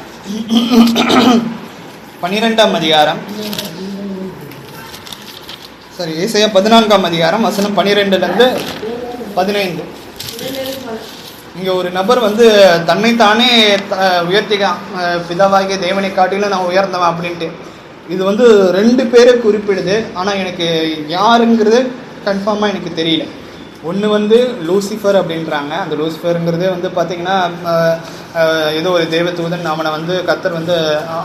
12ஆம் அதிகாரம் ஏசாயா 14ஆம் அதிகாரம் வசனம் 12லேருந்து 15. இங்கே ஒரு நபர் வந்து தன்னைத்தானே உயர்த்திக்கான், பிதாவாகிய தேவனை காட்டிலும் நான் உயர்ந்தவன் அப்படின்ட்டு. இது வந்து 2 பேரை குறிப்பிடுது. ஆனால் எனக்கு யாருங்கிறது கன்ஃபார்மாக எனக்கு தெரியல. ஒன்று வந்து லூசிஃபர் அப்படின்றாங்க. அந்த லூசிஃபருங்கிறதே வந்து பார்த்திங்கன்னா ஏதோ ஒரு தேவதூதன். அவனை வந்து கர்த்தர் வந்து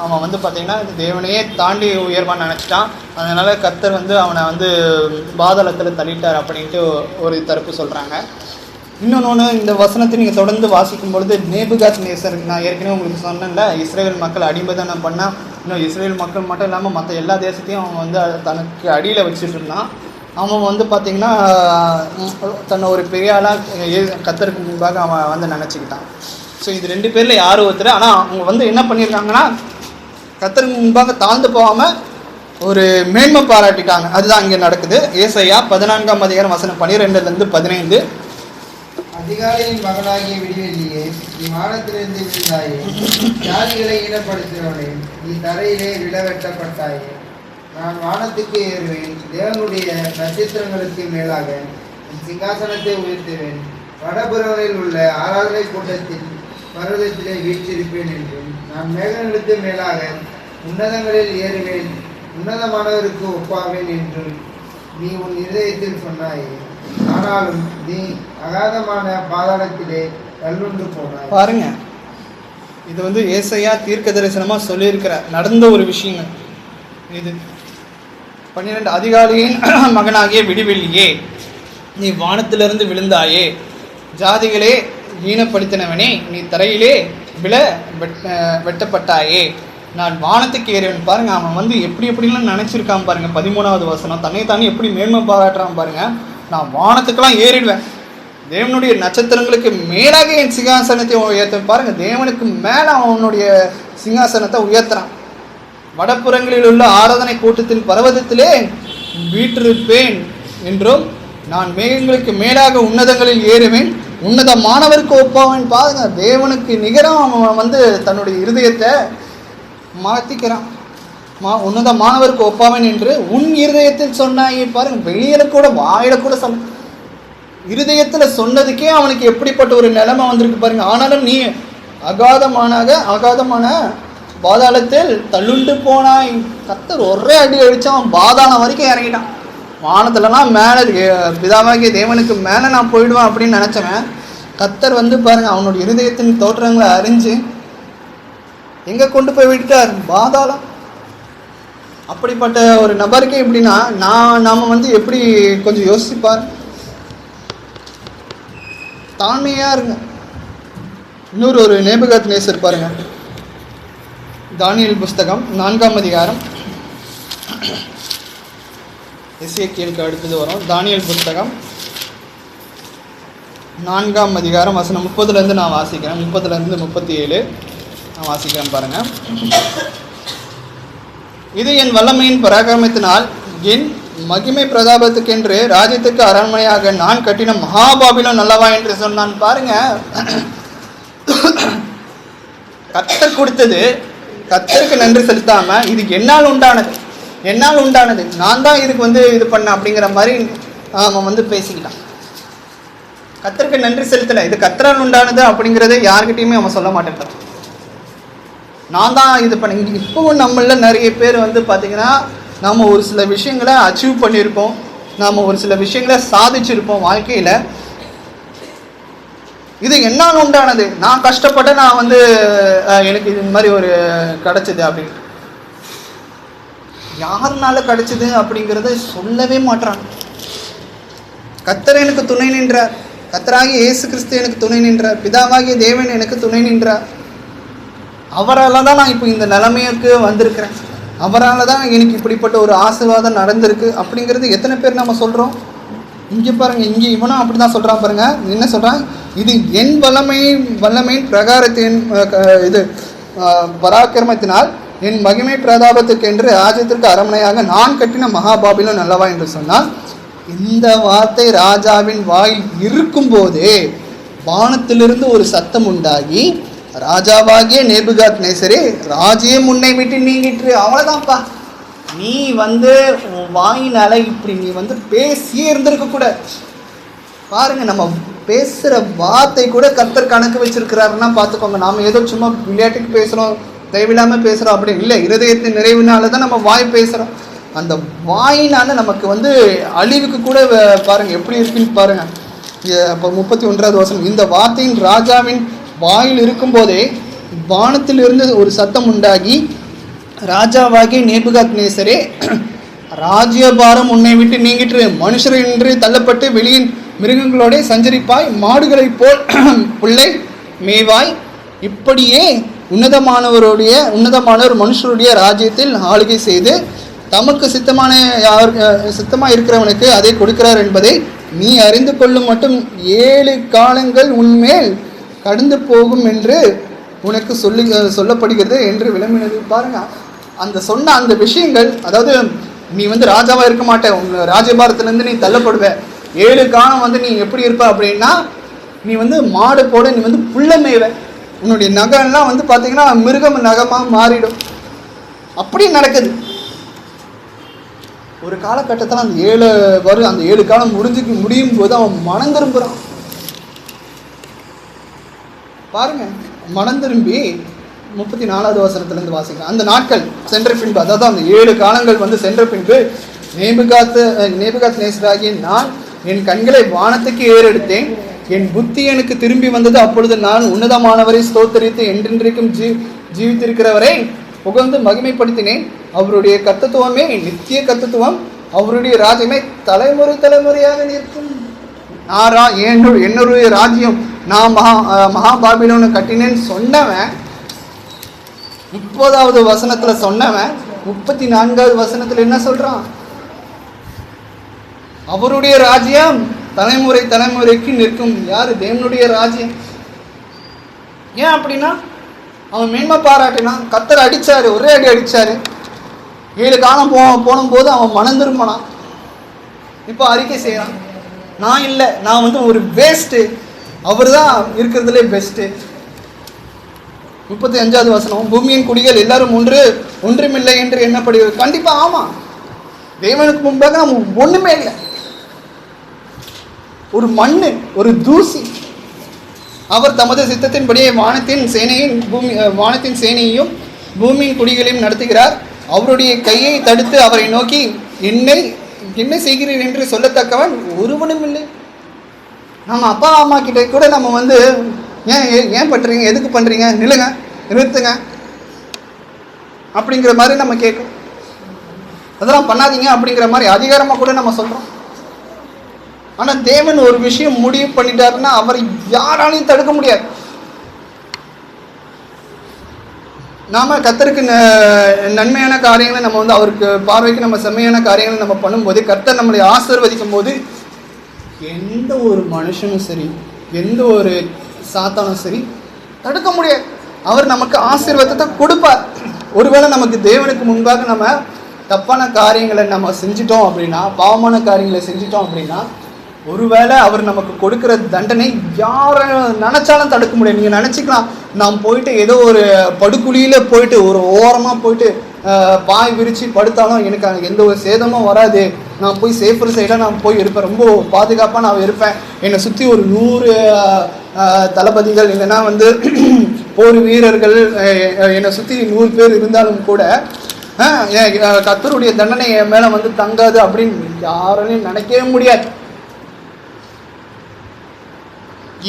அவன் வந்து பார்த்திங்கன்னா தேவனையே தாண்டி உயர்வான்னு நினச்சிட்டான். அதனால் கர்த்தர் வந்து அவனை வந்து பாதாளத்தில் தள்ளிட்டார் அப்படின்ட்டு ஒரு தரப்பு சொல்கிறாங்க. இன்னொன்று, இந்த வசனத்தை நீங்கள் தொடர்ந்து வாசிக்கும் பொழுது நேபுகாத் நேசர், நான் ஏற்கனவே உங்களுக்கு சொன்னேன்ல, இஸ்ரேல் மக்கள் அடிமைதானம் பண்ணால், இன்னும் இஸ்ரேல் மக்கள் மட்டும் இல்லாமல் மற்ற எல்லா தேசத்தையும் அவன் வந்து தனக்கு அடியில் வச்சுட்டு இருந்தான். அவன் வந்து பார்த்திங்கன்னா தன்னை ஒரு பெரிய ஆளாக கர்த்தருக்கு முன்பாக அவன் வந்து நினச்சிக்கிட்டான். ஸோ இது 2 பேரில் யார் ஒருத்தர். ஆனால் அவங்க வந்து என்ன பண்ணியிருக்காங்கன்னா கர்த்தருக்கு முன்பாக தாழ்ந்து போகாமல் ஒரு மேன்மை பாராட்டிட்டாங்க. அதுதான் இங்கே நடக்குது. ஏசாயா 14ஆம் அதிகாரம் வசனம் 12லேருந்து 15. அதிகாலையின் மகனாகிய விடிவெள்ளியே, நீ வானத்திலிருந்து விழுந்தாயே, ஜாதிகளை ஈனப்படுத்தினவனே, நீ தரையிலே விழவெட்டப்பட்டாயே. நான் வானத்துக்கு ஏறுவேன், தேவனுடைய நட்சத்திரங்களுக்கு மேலாக என் சிங்காசனத்தை உயர்த்துவேன். வடபுறவரில் உள்ள ஆராதனை கூட்டத்தின் பர்வதத்திலே வீற்றிருப்பேன் என்றும், நான் மேகங்களுக்கு மேலாக உன்னதங்களில் ஏறுவேன், உன்னதமானவருக்கு ஒப்பாவேன் என்றும் நீ உன் இருதயத்தில் சொன்னாயே. ஆனாலும் நீ அகாதமான பாதாளத்திலே தள்ளுண்டு போனாய். பாருங்க, இது வந்து ஏசாயா தீர்க்க தரிசனமாக சொல்லியிருக்கிற நடந்த ஒரு விஷயங்கள். இது 12 அதிகாலையின் மகனாகிய விடிவெள்ளியே, நீ வானத்திலிருந்து விழுந்தாயே, ஜாதிகளே ஈனப்படுத்தினவனே, நீ தரையிலே வெட்டப்பட்டாயே, நான் வானத்துக்கு ஏறுவேன். பாருங்க, அவன் வந்து எப்படிலாம் நினைச்சிருக்கான் பாருங்க. 13வது வசனம், தன்னைத்தானே எப்படி மேன்மை பாராட்டுறான் பாருங்க. நான் வானத்துக்கெல்லாம் ஏறிடுவேன், தேவனுடைய நட்சத்திரங்களுக்கு மேலாக என் சிங்காசனத்தை உயர்த்துவேன். பாருங்க, தேவனுக்கு மேலே அவனுடைய சிங்காசனத்தை உயர்த்துறான். வடப்புறங்களில் உள்ள ஆராதனை கூட்டத்தின் பர்வதத்திலே வீற்றிருப்பேன் என்றும், நான் மேகங்களுக்கு மேலாக உன்னதங்களில் ஏறுவேன், உன்னதமானவருக்கு ஒப்பாவேன். பாருங்க, தேவனுக்கு நிகராக அவன் வந்து தன்னுடைய இருதயத்தை மாற்றிக்கிறான். உன்னதமானவருக்கு ஒப்பாவேன் என்று உன் இருதயத்தில் சொன்னாயே. பாருங்க, வெளியில கூட வாயில கூட சொன்ன, இருதயத்தில் சொன்னதுக்கே அவனுக்கு எப்படிப்பட்ட ஒரு நிலைமை வந்திருக்கு பாருங்க. ஆனாலும் நீ அகாதமான பாதாளத்தில் தள்ளுண்டு போனாய். கர்த்தர் ஒரே அடி அடித்தான், பாதாளம் வரைக்கும் இறங்கிட்டான். வானத்துலலாம் மேலே பிதாவாகிய தேவனுக்கு மேலே நான் போயிடுவேன் அப்படின்னு நினச்சவன், கர்த்தர் வந்து பாருங்க அவனுடைய இருதயத்தின் தோற்றங்களை அறிஞ்சு எங்கே கொண்டு போய் விட்டார்? பாதாளம். அப்படிப்பட்ட ஒரு நபருக்கு எப்படின்னா நாம் வந்து எப்படி கொஞ்சம் யோசிப்பார். தாழ்மையாக இருங்க. இன்னொரு ஒரு நேபுகாத் நேசர் பாருங்க, தானியேல் புஸ்தகம் 4ஆம் அதிகாரம், எசேக்கியேலுக்கு அடுத்தது வரும். தானியேல் புஸ்தகம் 4ஆம் அதிகாரம் வசனம் 30லேருந்து நான் வாசிக்கிறேன். 30லேருந்து 37 நான் வாசிக்கிறேன் பாருங்க. இது என் வல்லமையின் பராக்கிரமத்தினால் என் மகிமை பிரதாபத்துக்கென்று ராஜ்யத்துக்கு அரண்மனையாக நான் கட்டின மகாபாபிலோன் அல்லவா என்று சொன்னான். பாருங்க, கர்த்தர் கொடுத்தது கர்த்தருக்கு நன்றி செலுத்தாம இது என்னால் உண்டானது நான் தான் இதுக்கு வந்து இது பண்ண அப்படிங்கிற மாதிரி அவன் வந்து பேசிக்கிட்டான். கர்த்தருக்கு நன்றி செலுத்தலை, இது கர்த்தரால் உண்டானது அப்படிங்கிறத யார்கிட்டையுமே அவன் சொல்ல மாட்டேன். நான் தான் இது பண்ண. இப்போவும் நம்மள நிறைய பேர் வந்து பார்த்திங்கன்னா நாம் ஒரு சில விஷயங்களை அச்சீவ் பண்ணியிருப்போம், நாம் ஒரு சில விஷயங்களை சாதிச்சிருப்போம் வாழ்க்கையில். இது என்னால் உண்டானது, நான் கஷ்டப்பட்ட நான் வந்து எனக்கு இது மாதிரி ஒரு கிடச்சிது அப்படின்னு. யாருனால கிடச்சிது அப்படிங்கிறத சொல்லவே மாட்டாங்க. கர்த்தர் எனக்கு துணை நின்றார், கர்த்தராகிய இயேசு கிறிஸ்து எனக்கு துணை நின்றார், பிதாவாகிய தேவன் எனக்கு துணை நின்றார், அவரால் தான் நான் இப்போ இந்த நிலைமைக்கு வந்திருக்கிறேன். அவரால் தான் எனக்கு இப்படிப்பட்ட ஒரு ஆசீர்வாதம் நடந்திருக்கு அப்படிங்கிறது எத்தனை பேர் நம்ம சொல்கிறோம்? இங்கே பாருங்கள், இங்கே இவனும் அப்படி தான் சொல்கிறான் பாருங்கள். என்ன சொல்கிறான்? இது என் வல்லமையின் பிரகாரத்தின் இது பராக்கிரமத்தினால் என் மகிமை பிரதாபத்துக்கு என்று ராஜ்யத்திற்கு அரண்மனையாக நான் கட்டின மகாபாபிலும் நல்லவா என்று சொன்னால், இந்த வார்த்தை ராஜாவின் வாயில் இருக்கும்போதே வானத்திலிருந்து ஒரு சத்தம் உண்டாகி, ராஜாவாகிய நேபுகாத்நேசரே, ராஜ்யம் உன்னை விட்டு நீங்கிட்டு. அவ்வளோதான்ப்பா, நீ வாயினால இப்படி நீ பேசியே இருந்திருக்கக்கூடாது. பாருங்க, நம்ம பேசுகிற வார்த்தை கூட கர்த்தர் கணக்கு வச்சிருக்கிறாருன்னா பார்த்துக்கோங்க. நாம் ஏதோ சும்மா விளையாட்டுக்கு பேசுகிறோம், தேவையில்லாமல் பேசுகிறோம் அப்படி இல்லை. இருதயத்தின் நிறைவினால தான் நம்ம வாய் பேசுகிறோம். அந்த வாயினால நமக்கு அழிவுக்கு கூட பாருங்கள் எப்படி இருக்குன்னு பாருங்கள். இப்போ 31வது வசனம், இந்த வார்த்தையின் ராஜாவின் வாயில் இருக்கும்போதே வானத்திலிருந்து ஒரு சத்தம் உண்டாகி, ராஜாவாகிய நேபுகாத்நேசரே, ராஜ்யபாரம் உன்னை விட்டு நீங்கிட்டு மனுஷர் என்று தள்ளப்பட்டு வெளியின் மிருகங்களோட சஞ்சரிப்பாய், மாடுகளைப் போல் புல்லை மேவாய். இப்படியே உன்னதமானவர் மனுஷருடைய ராஜ்யத்தில் ஆளுகை செய்து தமக்கு சித்தமாக இருக்கிறவனுக்கு அதை கொடுக்கிறார் என்பதை நீ அறிந்து கொள்ளும் மட்டும் 7 காலங்கள் உன்மேல் கடந்து போகும் என்று உனக்கு சொல்லப்படுகிறது என்று விளம்பினது. பாருங்க, சொன்ன அந்த விஷயங்கள், அதாவது நீ ராஜாவாக இருக்க மாட்டே, ராஜபாரத்திலேருந்து நீ தள்ளப்படுவ. 7 காலம் நீ எப்படி இருப்ப அப்படின்னா, நீ மாடு போட நீ புல்ல மேய்வ. உன்னுடைய நகம்லாம் பார்த்தீங்கன்னா மிருகம் நகமாக மாறிடும். அப்படி நடக்குது. ஒரு காலகட்டத்தில் அந்த 7 காலம் முடியும் போது அவன் மனம் திரும்புகிறான். பாருங்க, மனம் திரும்பி 34வது வசனத்திலிருந்து வாசிக்கலாம். அந்த நாட்கள் சென்ற பின்பு, அதாவது அந்த 7 காலங்கள் சென்ற பின்பு, நேபுகாத்நேசராகிய நான் என் கண்களை வானத்துக்கு ஏறெடுத்தேன். என் புத்தி எனக்கு திரும்பி வந்தது. அப்பொழுது நான் உன்னதமானவரை ஸ்தோத்தரித்து என்றென்றைக்கும் ஜீவித்திருக்கிறவரை புகழ்ந்து மகிமைப்படுத்தினேன். அவருடைய கர்த்தத்துவமே நித்திய கர்த்தத்துவம், அவருடைய ராஜ்யமே தலைமுறையாக நிற்கும். என்னுடைய ராஜ்யம் நான் மகாபாபிலோனை கட்டினேன்னு சொன்னவன் 30வது வசனத்துல சொன்னவன் 34வது வசனத்துல என்ன சொல்றான்? அவருடைய ராஜ்யம் தலைமுறைக்கு நிற்கும். யாரு? தேவனுடைய ராஜ்யம். ஏன் அப்படின்னா, அவன் மேன்மை பாராட்டினான். கர்த்தர் அடிச்சாரு, ஒரே அடி அடிச்சாரு. 7 காலம் போனும்போது அவன் மனம் திரும்பினான். இப்போ அறிக்கை செய்யறான், நான் இல்லை, நான் ஒரு வேஸ்ட்டு, அவர் தான் இருக்கிறதுலே பெஸ்ட்டு. 35வது வசனம், பூமியின் குடிகள் எல்லாரும் ஒன்றுமில்லை என்று எண்ணப்படுகிறது. கண்டிப்பா ஆமா, தேவனுக்கு முன்பாக நம்ம ஒண்ணுமே இல்லை, ஒரு மண்ணு, ஒரு தூசி. அவர் தமது சித்தத்தின்படியே வானத்தின் சேனையையும் பூமியின் குடிகளையும் நடத்துகிறார். அவருடைய கையை தடுத்து அவரை நோக்கி என்ன செய்கிறீர் என்று சொல்லத்தக்கவன் ஒருவனும் இல்லை. நம்ம அப்பா அம்மா கிட்ட கூட நம்ம ஏன் பண்றீங்க, எதுக்கு பண்றீங்க, நிறுத்துங்க அப்படிங்கிற மாதிரி நம்ம கேட்கும். அதெல்லாம் பண்ணாதீங்க அப்படிங்கிற மாதிரி அதிகாரமா கூட நம்ம சொல்றோம். ஆனா தேவன் ஒரு விஷயம் முடிவு பண்ணிட்டாருன்னா அவரை யாராலையும் தடுக்க முடியாது. நாம கர்த்தருக்கு நன்மையான காரியங்களை நம்ம அவருக்கு பார்வைக்கு நம்ம செம்மையான காரியங்களை நம்ம பண்ணும்போது, கர்த்தர் நம்மளை ஆசீர்வதிக்கும் போது எந்த ஒரு மனுஷனும் சரி, எந்த ஒரு சாத்தானும் சரி தடுக்க முடியாது. அவர் நமக்கு ஆசீர்வாதத்தை கொடுப்பார். ஒருவேளை நமக்கு தேவனுக்கு முன்பாக நம்ம தப்பான காரியங்களை நம்ம செஞ்சிட்டோம் அப்படின்னா, பாவமான காரியங்களை செஞ்சிட்டோம் அப்படின்னா, ஒருவேளை அவர் நமக்கு கொடுக்குற தண்டனை யாரை நினைச்சாலும் தடுக்க முடியாது. நீங்கள் நினச்சிக்கலாம், நான் போயிட்டு ஏதோ ஒரு படுகுழியில் போயிட்டு ஒரு ஓரமாக போயிட்டு பாய் விரித்து படுத்தாலும் எனக்கு எந்த ஒரு சேதமும் வராது, நான் போய் சேஃபர் சைடாக நான் போய் இருப்பேன், ரொம்ப பாதுகாப்பாக நான் இருப்பேன், என்னை சுற்றி ஒரு 100 தளபதிகள் இல்லைன்னா போர் வீரர்கள் என்னை சுற்றி 100 பேர் இருந்தாலும் கூட கர்த்தருடைய தண்டனை என் மேலே தங்காது அப்படின்னு யாராலையும் நினைக்கவே முடியாது.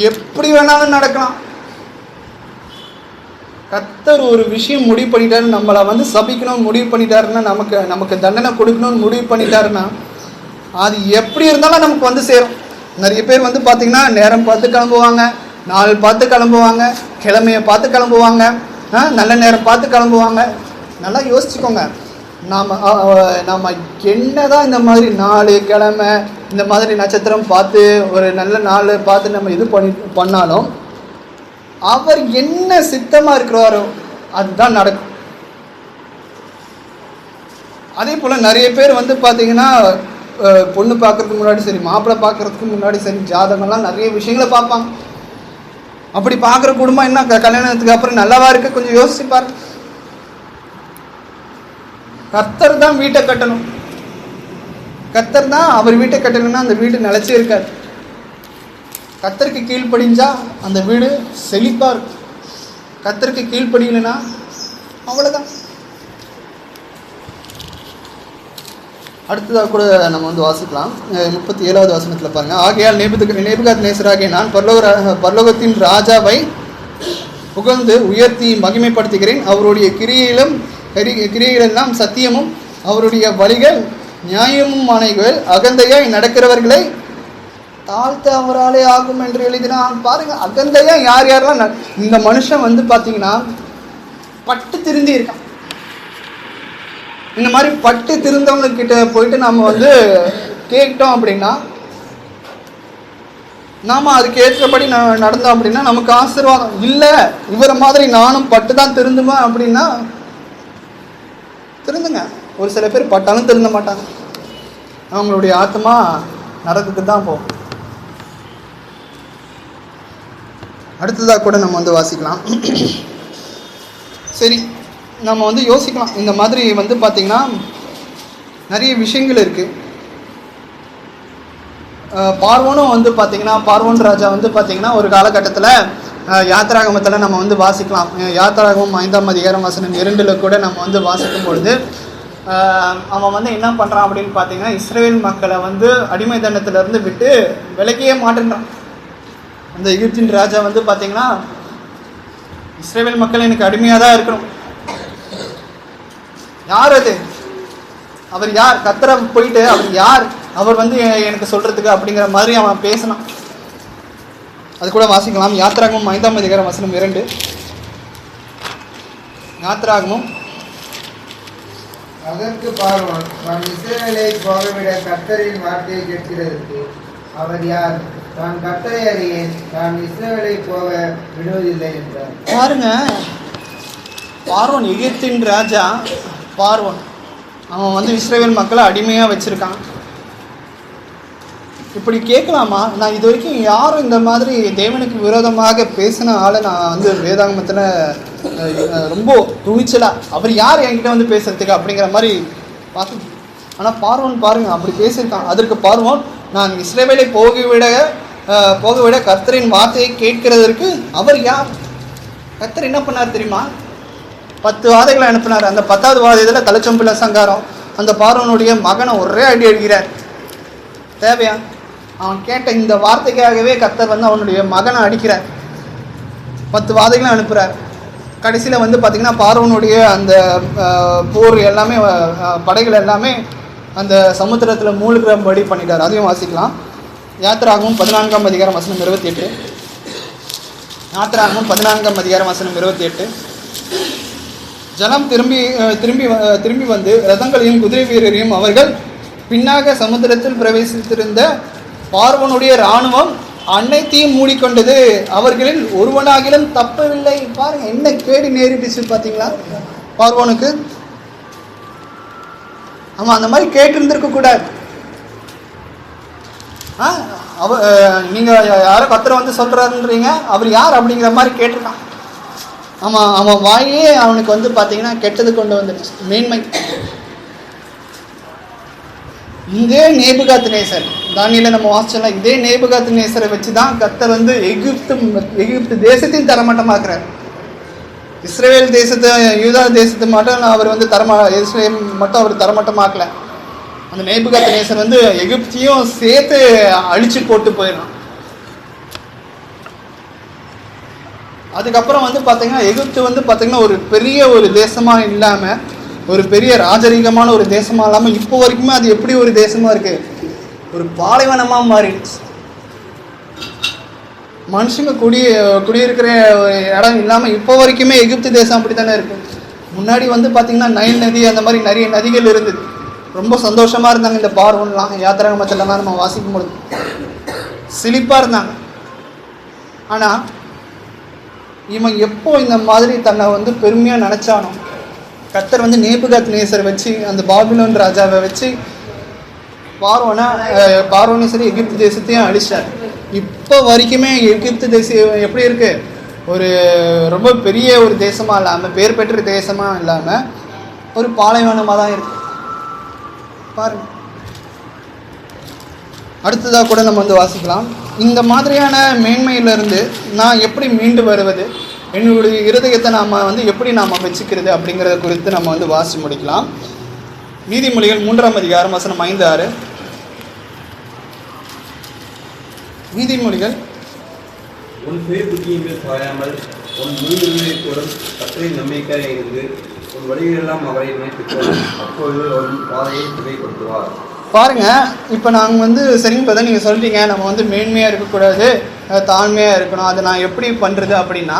எப்படி வேணாலும் நடக்கலாம். கர்த்தர் ஒரு விஷயம் முடிவு பண்ணிட்டாரு, நம்மளை சபிக்கணும்னு முடிவு பண்ணிட்டாருன்னா, நமக்கு தண்டனை கொடுக்கணும்னு முடிவு பண்ணிட்டாருன்னா, அது எப்படி இருந்தாலும் நமக்கு சேரும். நிறைய பேர் பார்த்தீங்கன்னா நேரம் பார்த்து கிளம்புவாங்க, நாள் பார்த்து கிளம்புவாங்க, கிழமையை பார்த்து கிளம்புவாங்க, நல்ல நேரம் பார்த்து கிளம்புவாங்க. நல்லா யோசிச்சுக்கோங்க. நாம் என்னதான் இந்த மாதிரி நாள் கிழமை இந்த மாதிரி நட்சத்திரம் பார்த்து ஒரு நல்ல நாள் பார்த்து நம்ம இது பண்ணாலும் அவர் என்ன சித்தமாக இருக்கிறாரோ அதுதான் நடக்கும். அதே போல் நிறைய பேர் வந்து பார்த்திங்கன்னா பொண்ணு பார்க்குறதுக்கு முன்னாடி சரி, மாப்பிள்ளை பார்க்குறதுக்கு முன்னாடி சரி, ஜாதகம்லாம் நிறைய விஷயங்களை பார்ப்பாங்க. அப்படி பார்க்குற குடும்பம் என்ன கல்யாணத்துக்கு அப்புறம் நல்லாவா இருக்கு? கொஞ்சம் யோசிப்பார். கர்த்தர் தான் வீட்டை கட்டணும். கர்த்தர் தான் அவர் வீட்டை கட்டணும்னா அந்த வீடு நிலைச்சே இருக்காது. கர்த்தருக்கு கீழ்ப்படிஞ்சா அந்த வீடு செழிப்பாக இருக்கும். கர்த்தருக்கு கீழ்ப்படியலைன்னா அவ்வளோதான். அடுத்ததாக கூட நம்ம வந்து வாசிக்கலாம். 37வது வசனத்தில் பாருங்கள். ஆகையால் நேபுகாத்நேசராகிய நான் பரலோகத்தின் ராஜாவை புகழ்ந்து உயர்த்தி மகிமைப்படுத்துகிறேன். அவருடைய கிரியைகளெல்லாம் சத்தியமும் அவருடைய வழிகள் நியாயமும் ஆணைகள் அகந்தையாய் நடக்கிறவர்களை தாழ்த்த அவராலே ஆகும் என்று எழுதினான். பாருங்க, அகந்தையா யார் யாரெல்லாம் இந்த மனுஷன் வந்து பார்த்தீங்கன்னா பட்டு திருந்தி இருக்கான். இந்த மாதிரி பட்டு திருந்தவங்க கிட்ட போயிட்டு நம்ம வந்து கேட்டோம் அப்படின்னா, நாம அதுக்கு ஏற்றபடி நடந்தோம் அப்படின்னா நமக்கு ஆசீர்வாதம். இல்லை இவரை மாதிரி நானும் பட்டு தான் திருந்துவேன் அப்படின்னா திருந்துங்க. ஒரு சில பேர் பட்டாலும் திருந்த மாட்டாங்க. அவங்களுடைய ஆத்மா நரகத்துக்கு தான் போகும். அடுத்ததாக கூட நம்ம வந்து வாசிக்கலாம். சரி, நம்ம வந்து யோசிக்கலாம். இந்த மாதிரி வந்து பார்த்திங்கன்னா நிறைய விஷயங்கள் இருக்குது. பார்வோனும் வந்து பார்த்திங்கன்னா பார்வோன் ராஜா வந்து பார்த்திங்கன்னா ஒரு காலகட்டத்தில் யாத்திராகமத்தில் நம்ம வந்து வாசிக்கலாம். யாத்திராகமம் 5ஆம் அதிகாரம் வசனம் 2 கூட நம்ம வந்து வாசிக்கும் பொழுது அவன் வந்து என்ன பண்ணுறான் அப்படின்னு பார்த்தீங்கன்னா, இஸ்ரவேல் மக்களை வந்து அடிமை தண்டத்திலேருந்து விட்டு விலகியே மாட்டேன்றான். அந்த எகிப்தின் ராஜா வந்து பார்த்தீங்கன்னா, இஸ்ரவேல் மக்கள் எனக்கு அடிமையாக தான் இருக்கணும். யார் அது? அவர் யார்? கர்த்தரை போயிட்டு அவர் யார்? அவர் வந்து எனக்கு சொல்கிறதுக்கு அப்படிங்கிற மாதிரி அவன் பேசினான். அது கூட வாசிக்கலாம். யாத்திராகமம் 5ஆம் அதிகாரம் வசனம் 2. யாத்திராகமம். அதற்கு பார்வோன், நான் இஸ்ரவேலை போகவிட கர்த்தரின் வார்த்தையை கேட்கிறதற்கு அவர் யார்? நான் கர்த்தரை அறியேன், நான் இஸ்ரவேலை போக விடுவதில்லை என்றார். பாருங்க, பார்வோன் எகிப்தின் ராஜா பார்வோன் அவன் வந்து இஸ்ரவேல் மக்களை அடிமையாக வச்சுருக்கான். இப்படி கேட்கலாமா? நான் இது வரைக்கும் யாரும் இந்த மாதிரி தேவனுக்கு விரோதமாக பேசின ஆளை நான் வந்து வேதாகமத்தில் ரொம்ப துணிச்சலாக அவர் யார் என்கிட்ட வந்து பேசுறதுக்கு அப்படிங்கிற மாதிரி பார்த்து. ஆனால் பார்வோன் பாருங்கள் அப்படி பேசியிருக்கான். அதற்கு பார்வோன், நான் இஸ்ரவேலை போகவிட கர்த்தரின் வார்த்தையை கேட்கிறதற்கு அவர் யார்? கர்த்தர் என்ன பண்ணார் தெரியுமா? 10 வாதைகளை அனுப்பினார். அந்த 10வது வாதையில் தலைச்சொம்பில சங்காரம். அந்த பார்வோனுடைய மகனை ஒரே அடி அடிக்கிறார். தேவையா? அவன் கேட்ட இந்த வார்த்தைக்காகவே கர்த்தர் வந்து அவனுடைய மகனை அடிக்கிறார். 10 வாதைகளும் அனுப்புகிறார். கடைசியில் வந்து பார்த்திங்கன்னா பார்வோனுடைய அந்த போர் எல்லாமே படைகள் எல்லாமே அந்த சமுத்திரத்தில் மூழ்கிறபடி பண்ணிட்டார். அதையும் வாசிக்கலாம். யாத்திராகமம் 14ஆம் அதிகாரம் வசனம் 28. யாத்திராகமம் 14ஆம் அதிகாரம் வசனம் 28. ஜலம் திரும்பி வந்து ரதங்களையும் குதிரை வீரரையும் அவர்கள் பின்னாக சமுத்திரத்தில் பிரவேசித்திருந்த பார்வோனுடைய இராணுவம் அனைத்தையும் மூடிக்கொண்டது. அவர்களில் ஒருவனாகிலும் தப்பவில்லை. பாருங்க என்ன கேடு நேரிட்டுச்சு பார்த்தீங்களா பார்வோனுக்கு. ஆமாம், அந்த மாதிரி கேட்டிருந்திருக்க கூடாது. நீங்கள் யாரோ கர்த்தரை வந்து சொல்கிறாருன்றீங்க, அவர் யார் அப்படிங்கிற மாதிரி கேட்டிருக்கான். ஆமாம், அவன் வாயே அவனுக்கு வந்து பார்த்தீங்கன்னா கெட்டது கொண்டு வந்துடுச்சு, மேன்மை. இதே நேபுகாத்நேசர் தானியேல நம்ம வாசிச்சோம்ல, இதே நேபுகாத்நேசரை வச்சு தான் கர்த்தர் வந்து எகிப்து தேசத்தையும் தரமட்டமாக்குறார். இஸ்ரவேல் தேசத்தை யூதா தேசத்தை மட்டும் அவர் வந்து இஸ்ரேல் மட்டும் அவர் தரமட்டமாக்கல. அந்த நேபுகாத்நேசர் வந்து எகிப்தையும் சேர்த்து அழிச்சு போட்டு போயிடலாம். அதுக்கப்புறம் வந்து பார்த்தீங்கன்னா எகிப்து வந்து பார்த்தீங்கன்னா ஒரு பெரிய ஒரு தேசமாக இல்லாமல், ஒரு பெரிய ராஜரீகமான ஒரு தேசமாக இல்லாமல், இப்போ வரைக்குமே அது எப்படி ஒரு தேசமாக இருக்குது? ஒரு பாலைவனமாக மாறிடுச்சு. மனுஷங்க குடியிருக்கிற இடம் இல்லாமல் இப்போ வரைக்குமே எகிப்து தேசம் அப்படி தானே இருக்குது. முன்னாடி வந்து பார்த்திங்கன்னா நைல் நதி அந்த மாதிரி நிறைய நதிகள் இருந்தது. ரொம்ப சந்தோஷமாக இருந்தாங்க. இந்த பார்வன்லாம் யாத்திராகமத்திலலாம் நம்ம வாசிக்கும் பொழுது சிலிப்பாக இருந்தாங்க. ஆனால் இவன் எப்போ இந்த மாதிரி தன்னை வந்து பெருமையாக நினச்சானோ, கர்த்தர் வந்து நேபுகாத்நேசரை வச்சு, அந்த பாபிலோன் ராஜாவை வச்சு பார்வோனையும் சரி எகிப்து தேசத்தையும் அழிச்சார். இப்போ வரைக்குமே எகிப்து தேசம் எப்படி இருக்கு? ஒரு ரொம்ப பெரிய ஒரு தேசமாக இல்லாமல், பேர் பெற்ற தேசமாக இல்லாமல் ஒரு பாலைவனமாக தான் இருக்கு பாருங்க. அடுத்ததாக கூட நம்ம வந்து வாசிக்கலாம். இந்த மாதிரியான மேன்மையிலிருந்து நான் எப்படி மீண்டு வருவது, என்னுடைய இருதயத்தை நாம் வந்து எப்படி நாம் வச்சுக்கிறது அப்படிங்கிறத குறித்து நம்ம வந்து வாசி முடிக்கலாம். நீதிமொழிகள் 3ஆம் அதிகாரம் வசனம் 5-6. நீதிமொழிகள், உன் சுய புத்தியின் மேல் சாயாமல் உன் முழு இருதயத்தோடும் கர்த்தரின் நம்பிக்கையாக இருந்து உன் வழிகளெல்லாம் அவரை நினைத்துக்கொள், அப்பொழுது அவன் பாதையை திரைப்படுத்துவார். பாருங்க, இப்போ நாங்கள் வந்து சரிங்க பார்த்தா நீங்கள் சொல்லிட்டீங்க நம்ம வந்து மேன்மையாக இருக்கக்கூடாது, தாழ்மையாக இருக்கணும். அதை நான் எப்படி பண்ணுறது அப்படின்னா,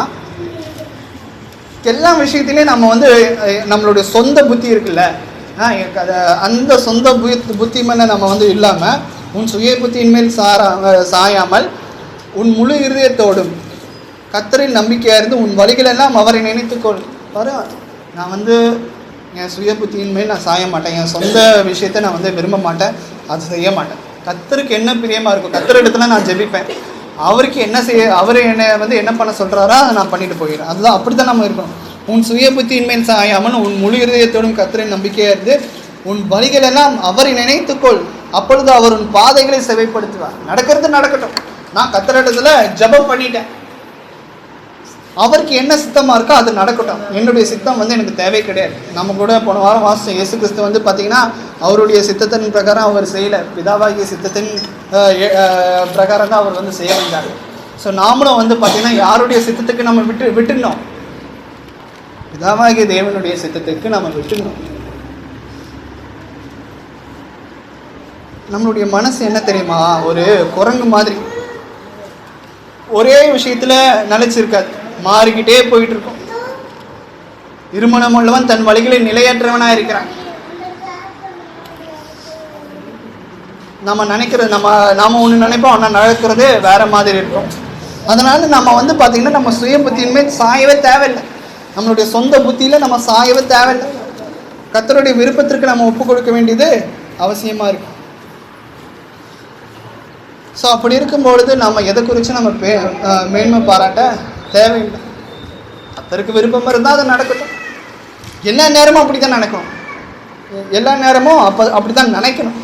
எல்லா விஷயத்துலேயும் நம்ம வந்து நம்மளுடைய சொந்த புத்தி இருக்குல்ல, அந்த சொந்த புத்தி மேலே நம்ம வந்து இல்லாமல் உன் சுய புத்தியின் மேல் சாயாமல் உன் முழு இருதயத்தோடும் கர்த்தரின் நம்பிக்கையாக இருந்து உன் வழிகளெல்லாம் அவரை நினைத்துக்கொள். பாரு, நான் வந்து என் சுய புத்தியின் மேல் நான் சாய மாட்டேன், என் சொந்த விஷயத்தை நான் வந்து விரும்ப மாட்டேன், அது செய்ய மாட்டேன். கர்த்தருக்கு என்ன பிரியமாக இருக்கும், கர்த்தர் இடத்துல நான் ஜெபிப்பேன், அவருக்கு என்ன அவர் என்னை வந்து என்ன பண்ண சொல்கிறாரோ அதை நான் பண்ணிட்டு போயிடுறேன். அதுதான், அப்படி தான் நம்ம இருக்கணும். உன் சுய புத்தியின் மேல் சாயாமல் உன் முழு இருதயத்தோடும் கர்த்தரின் நம்பிக்கையாக இருந்து உன் வழிகளெல்லாம் அவரை நினைத்துக்கொள், அப்பொழுது அவர் உன் பாதைகளை செவைப்படுத்துவார். நடக்கிறது நடக்கட்டும், நான் கர்த்தரிடத்துல ஜெபம் பண்ணிட்டேன், அவருக்கு என்ன சித்தமாக இருக்கோ அது நடக்கட்டும், என்னுடைய சித்தம் வந்து எனக்கு தேவை கிடையாது. நம்ம கூட போன வாரம் வாசிச்ச இயேசு கிறிஸ்து வந்து பார்த்திங்கன்னா அவருடைய சித்தத்தின் பிரகாரம் அவர் செய்யலை, பிதாவாகிய சித்தத்தின் பிரகாரம் தான் அவர் வந்து செய்ய வந்தார். ஸோ நாமளும் வந்து பார்த்திங்கன்னா யாருடைய சித்தத்துக்கு நம்ம விட்டுடணும், பிதாவாகிய தேவனுடைய சித்தத்துக்கு நம்ம விட்டுடணும். நம்மளுடைய மனசு என்ன தெரியுமா, ஒரு குரங்கு மாதிரி ஒரே விஷயத்தில் நிலைச்சிருக்காது, மாறிக்கிட்டே போயிட்டு இருக்கும். இருமனம் உள்ளவன் தன் வழிகளை நிலையற்றவனாக இருக்கிறான். நம்ம நினைக்கிறது நாம ஒன்று நினைப்போம், ஆனால் நடக்கிறது வேற மாதிரி இருக்கும். அதனால நம்ம வந்து பார்த்திங்கன்னா நம்ம சுய புத்தியின்மே சாயவே தேவையில்லை, நம்மளுடைய சொந்த புத்தியில் நம்ம சாயவே தேவையில்லை. கர்த்தருடைய விருப்பத்திற்கு நம்ம ஒப்பு கொடுக்க வேண்டியது அவசியமாக இருக்கும். ஸோ அப்படி இருக்கும்பொழுது நம்ம எதை குறித்து நம்ம மேன்மை பாராட்ட தேவையில்லை. கர்த்தருக்கு விருப்பம் இருந்தால் அது நடக்கட்டும். எல்லா நேரமும் அப்படி தான் நடக்கணும், எல்லா நேரமும் அப்படி தான் நினைக்கணும்.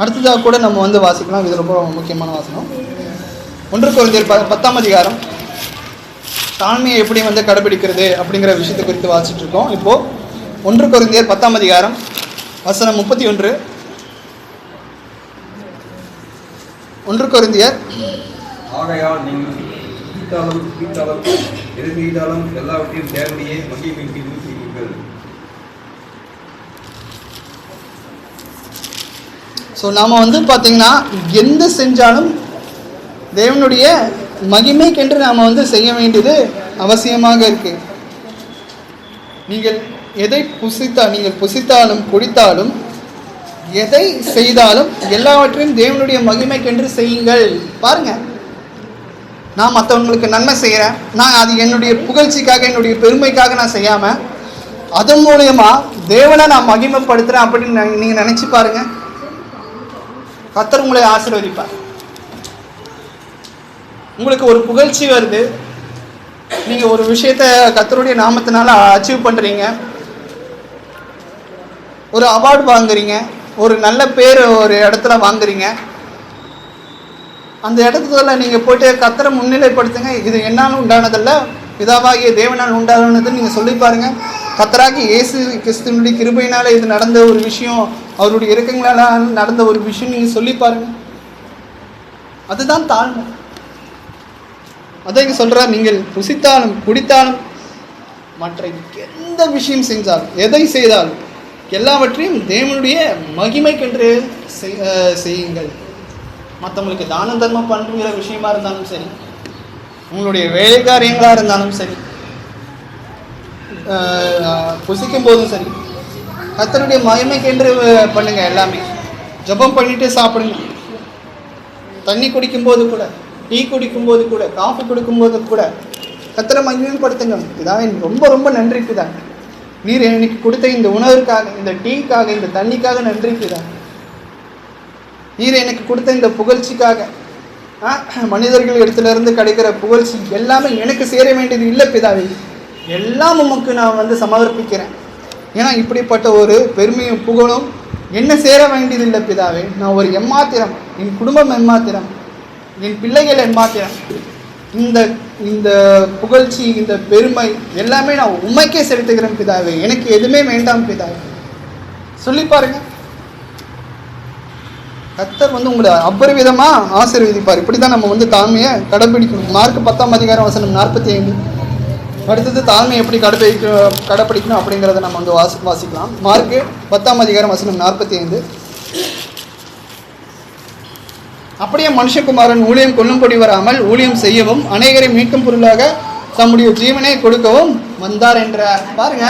அடுத்ததாக கூட நம்ம வந்து வாசிக்கலாம். இது ரொம்ப முக்கியமான வாசனம். 1 கொரிந்தியர் 10ஆம் அதிகாரம் தாழ்மையை எப்படி வந்து கடைபிடிக்கிறது அப்படிங்கிற விஷயத்தை குறித்து வாசிச்சுட்டு இருக்கோம். இப்போது 1 கொரிந்தியர் 10ஆம் அதிகாரம் வசனம் 31. 1 கொரிந்தியர், ஆகையால் நீங்கள் கீழ்த்தாலும் எது செய்தாலும் எல்லாவற்றையும் தேவனுடைய மகிமைக்கு செய்யுங்கள். ஸோ நாம் வந்து பார்த்திங்கன்னா எந்த செஞ்சாலும் தேவனுடைய மகிமைக்கென்று நாம் வந்து செய்ய வேண்டியது அவசியமாக இருக்குது. நீங்கள் எதை நீங்கள் புசித்தாலும் குடித்தாலும் எதை செய்தாலும் எல்லாவற்றையும் தேவனுடைய மகிமைக்கென்று செய்யுங்கள். பாருங்க, நான் மற்றவங்களுக்கு நன்மை செய்கிறேன், நான் அது என்னுடைய புகழ்ச்சிக்காக என்னுடைய பெருமைக்காக நான் செய்யாமல் அதன் மூலயமா தேவனை நான் மகிமைப்படுத்துகிறேன் அப்படின்னு நீங்கள் நினச்சி பாருங்க, கர்த்தர் உங்களை ஆசீர்வதிப்பார். உங்களுக்கு ஒரு புகழ்ச்சி வருது, நீங்கள் ஒரு விஷயத்தை கர்த்தருடைய நாமத்தினால அச்சீவ் பண்ணுறீங்க, ஒரு அவார்டு வாங்குறீங்க, ஒரு நல்ல பேர் ஒரு இடத்துல வாங்குறீங்க, அந்த இடத்துல நீங்கள் போய்ட்டு கர்த்தரை முன்னிலைப்படுத்துங்க. இது என்னால் உண்டானதல்ல, பிதாவாகிய தேவனால் உண்டானதுன்னு நீங்கள் சொல்லி பாருங்க. கர்த்தராகிய இயேசு கிறிஸ்துவினுடைய கிருபையினால இது நடந்த ஒரு விஷயம், அவருடைய இரக்கங்களால் நடந்த ஒரு விஷயம் நீங்கள் சொல்லி பாருங்க. அதுதான் தாழ்மை. அதான் இங்கே சொல்கிறார், நீங்கள் புசித்தாலும் குடித்தாலும் மற்ற எந்த விஷயம் செஞ்சாலும் எதை செய்தாலும் எல்லாவற்றையும் தேவனுடைய மகிமைக்கென்று செய்யுங்கள். மற்றவங்களுக்கு தான தர்மம் பண்ணுற விஷயமா இருந்தாலும் சரி, உங்களுடைய வேலை காரியங்களாக இருந்தாலும் சரி, புசிக்கும் போதும் சரி கர்த்தருடைய மகிமைக்கென்று பண்ணுங்க. எல்லாமே ஜெபம் பண்ணிட்டு சாப்பிடுங்க. தண்ணி குடிக்கும்போது கூட, டீ குடிக்கும்போது கூட, காஃபி குடிக்கும்போது கூட கர்த்தரை மகிமைப்படுத்துங்க. பிதாவே ரொம்ப ரொம்ப நன்றி பிதா, நீர் எனக்கு கொடுத்த இந்த உணவிற்காக, இந்த டீக்காக, இந்த தண்ணிக்காக நன்றி பிதா. நீர் எனக்கு கொடுத்த இந்த புகழ்ச்சிக்காக, மனிதர்கள் இடத்துலேருந்து கிடைக்கிற புகழ்ச்சி எல்லாமே எனக்கு சேர வேண்டியது இல்லை பிதாவே, எல்லாம் உமக்கு நான் சமர்ப்பிக்கிறேன். ஏன்னா இப்படிப்பட்ட ஒரு பெருமையும் புகழும் என்ன சேர வேண்டியது இல்லை பிதாவே. நான் ஒரு எம்மாத்திரம், என் குடும்பம் எம்மாத்திரம், என் பிள்ளைகள் எம்மாத்திரம். இந்த இந்த புகழ்ச்சி, இந்த பெருமை எல்லாமே நான் உமைக்கே செலுத்துகிறேன் பிதாவே, எனக்கு எதுவுமே வேண்டாம் பிதாவே. சொல்லி பாருங்க, கர்த்தர் உங்களை அபரிவிதமாக ஆசீர்வதிப்பார். இப்படி தான் நம்ம தாழ்மையை கடைப்பிடிக்கணும். மார்க் 10:45. அடுத்தது தாழ்மை எப்படி கடைப்பிடிக்கணும் அப்படிங்கிறத நம்ம வாசிக்கலாம். மார்க் 10:45. அப்படியே மனுஷகுமாரன் ஊழியம் கொள்ளும்படி வராமல் ஊழியம் செய்யவும் அநேகரை மீட்கும் பொருளாக தம்முடைய ஜீவனை கொடுக்கவும் வந்தார் என்ற. பாருங்க,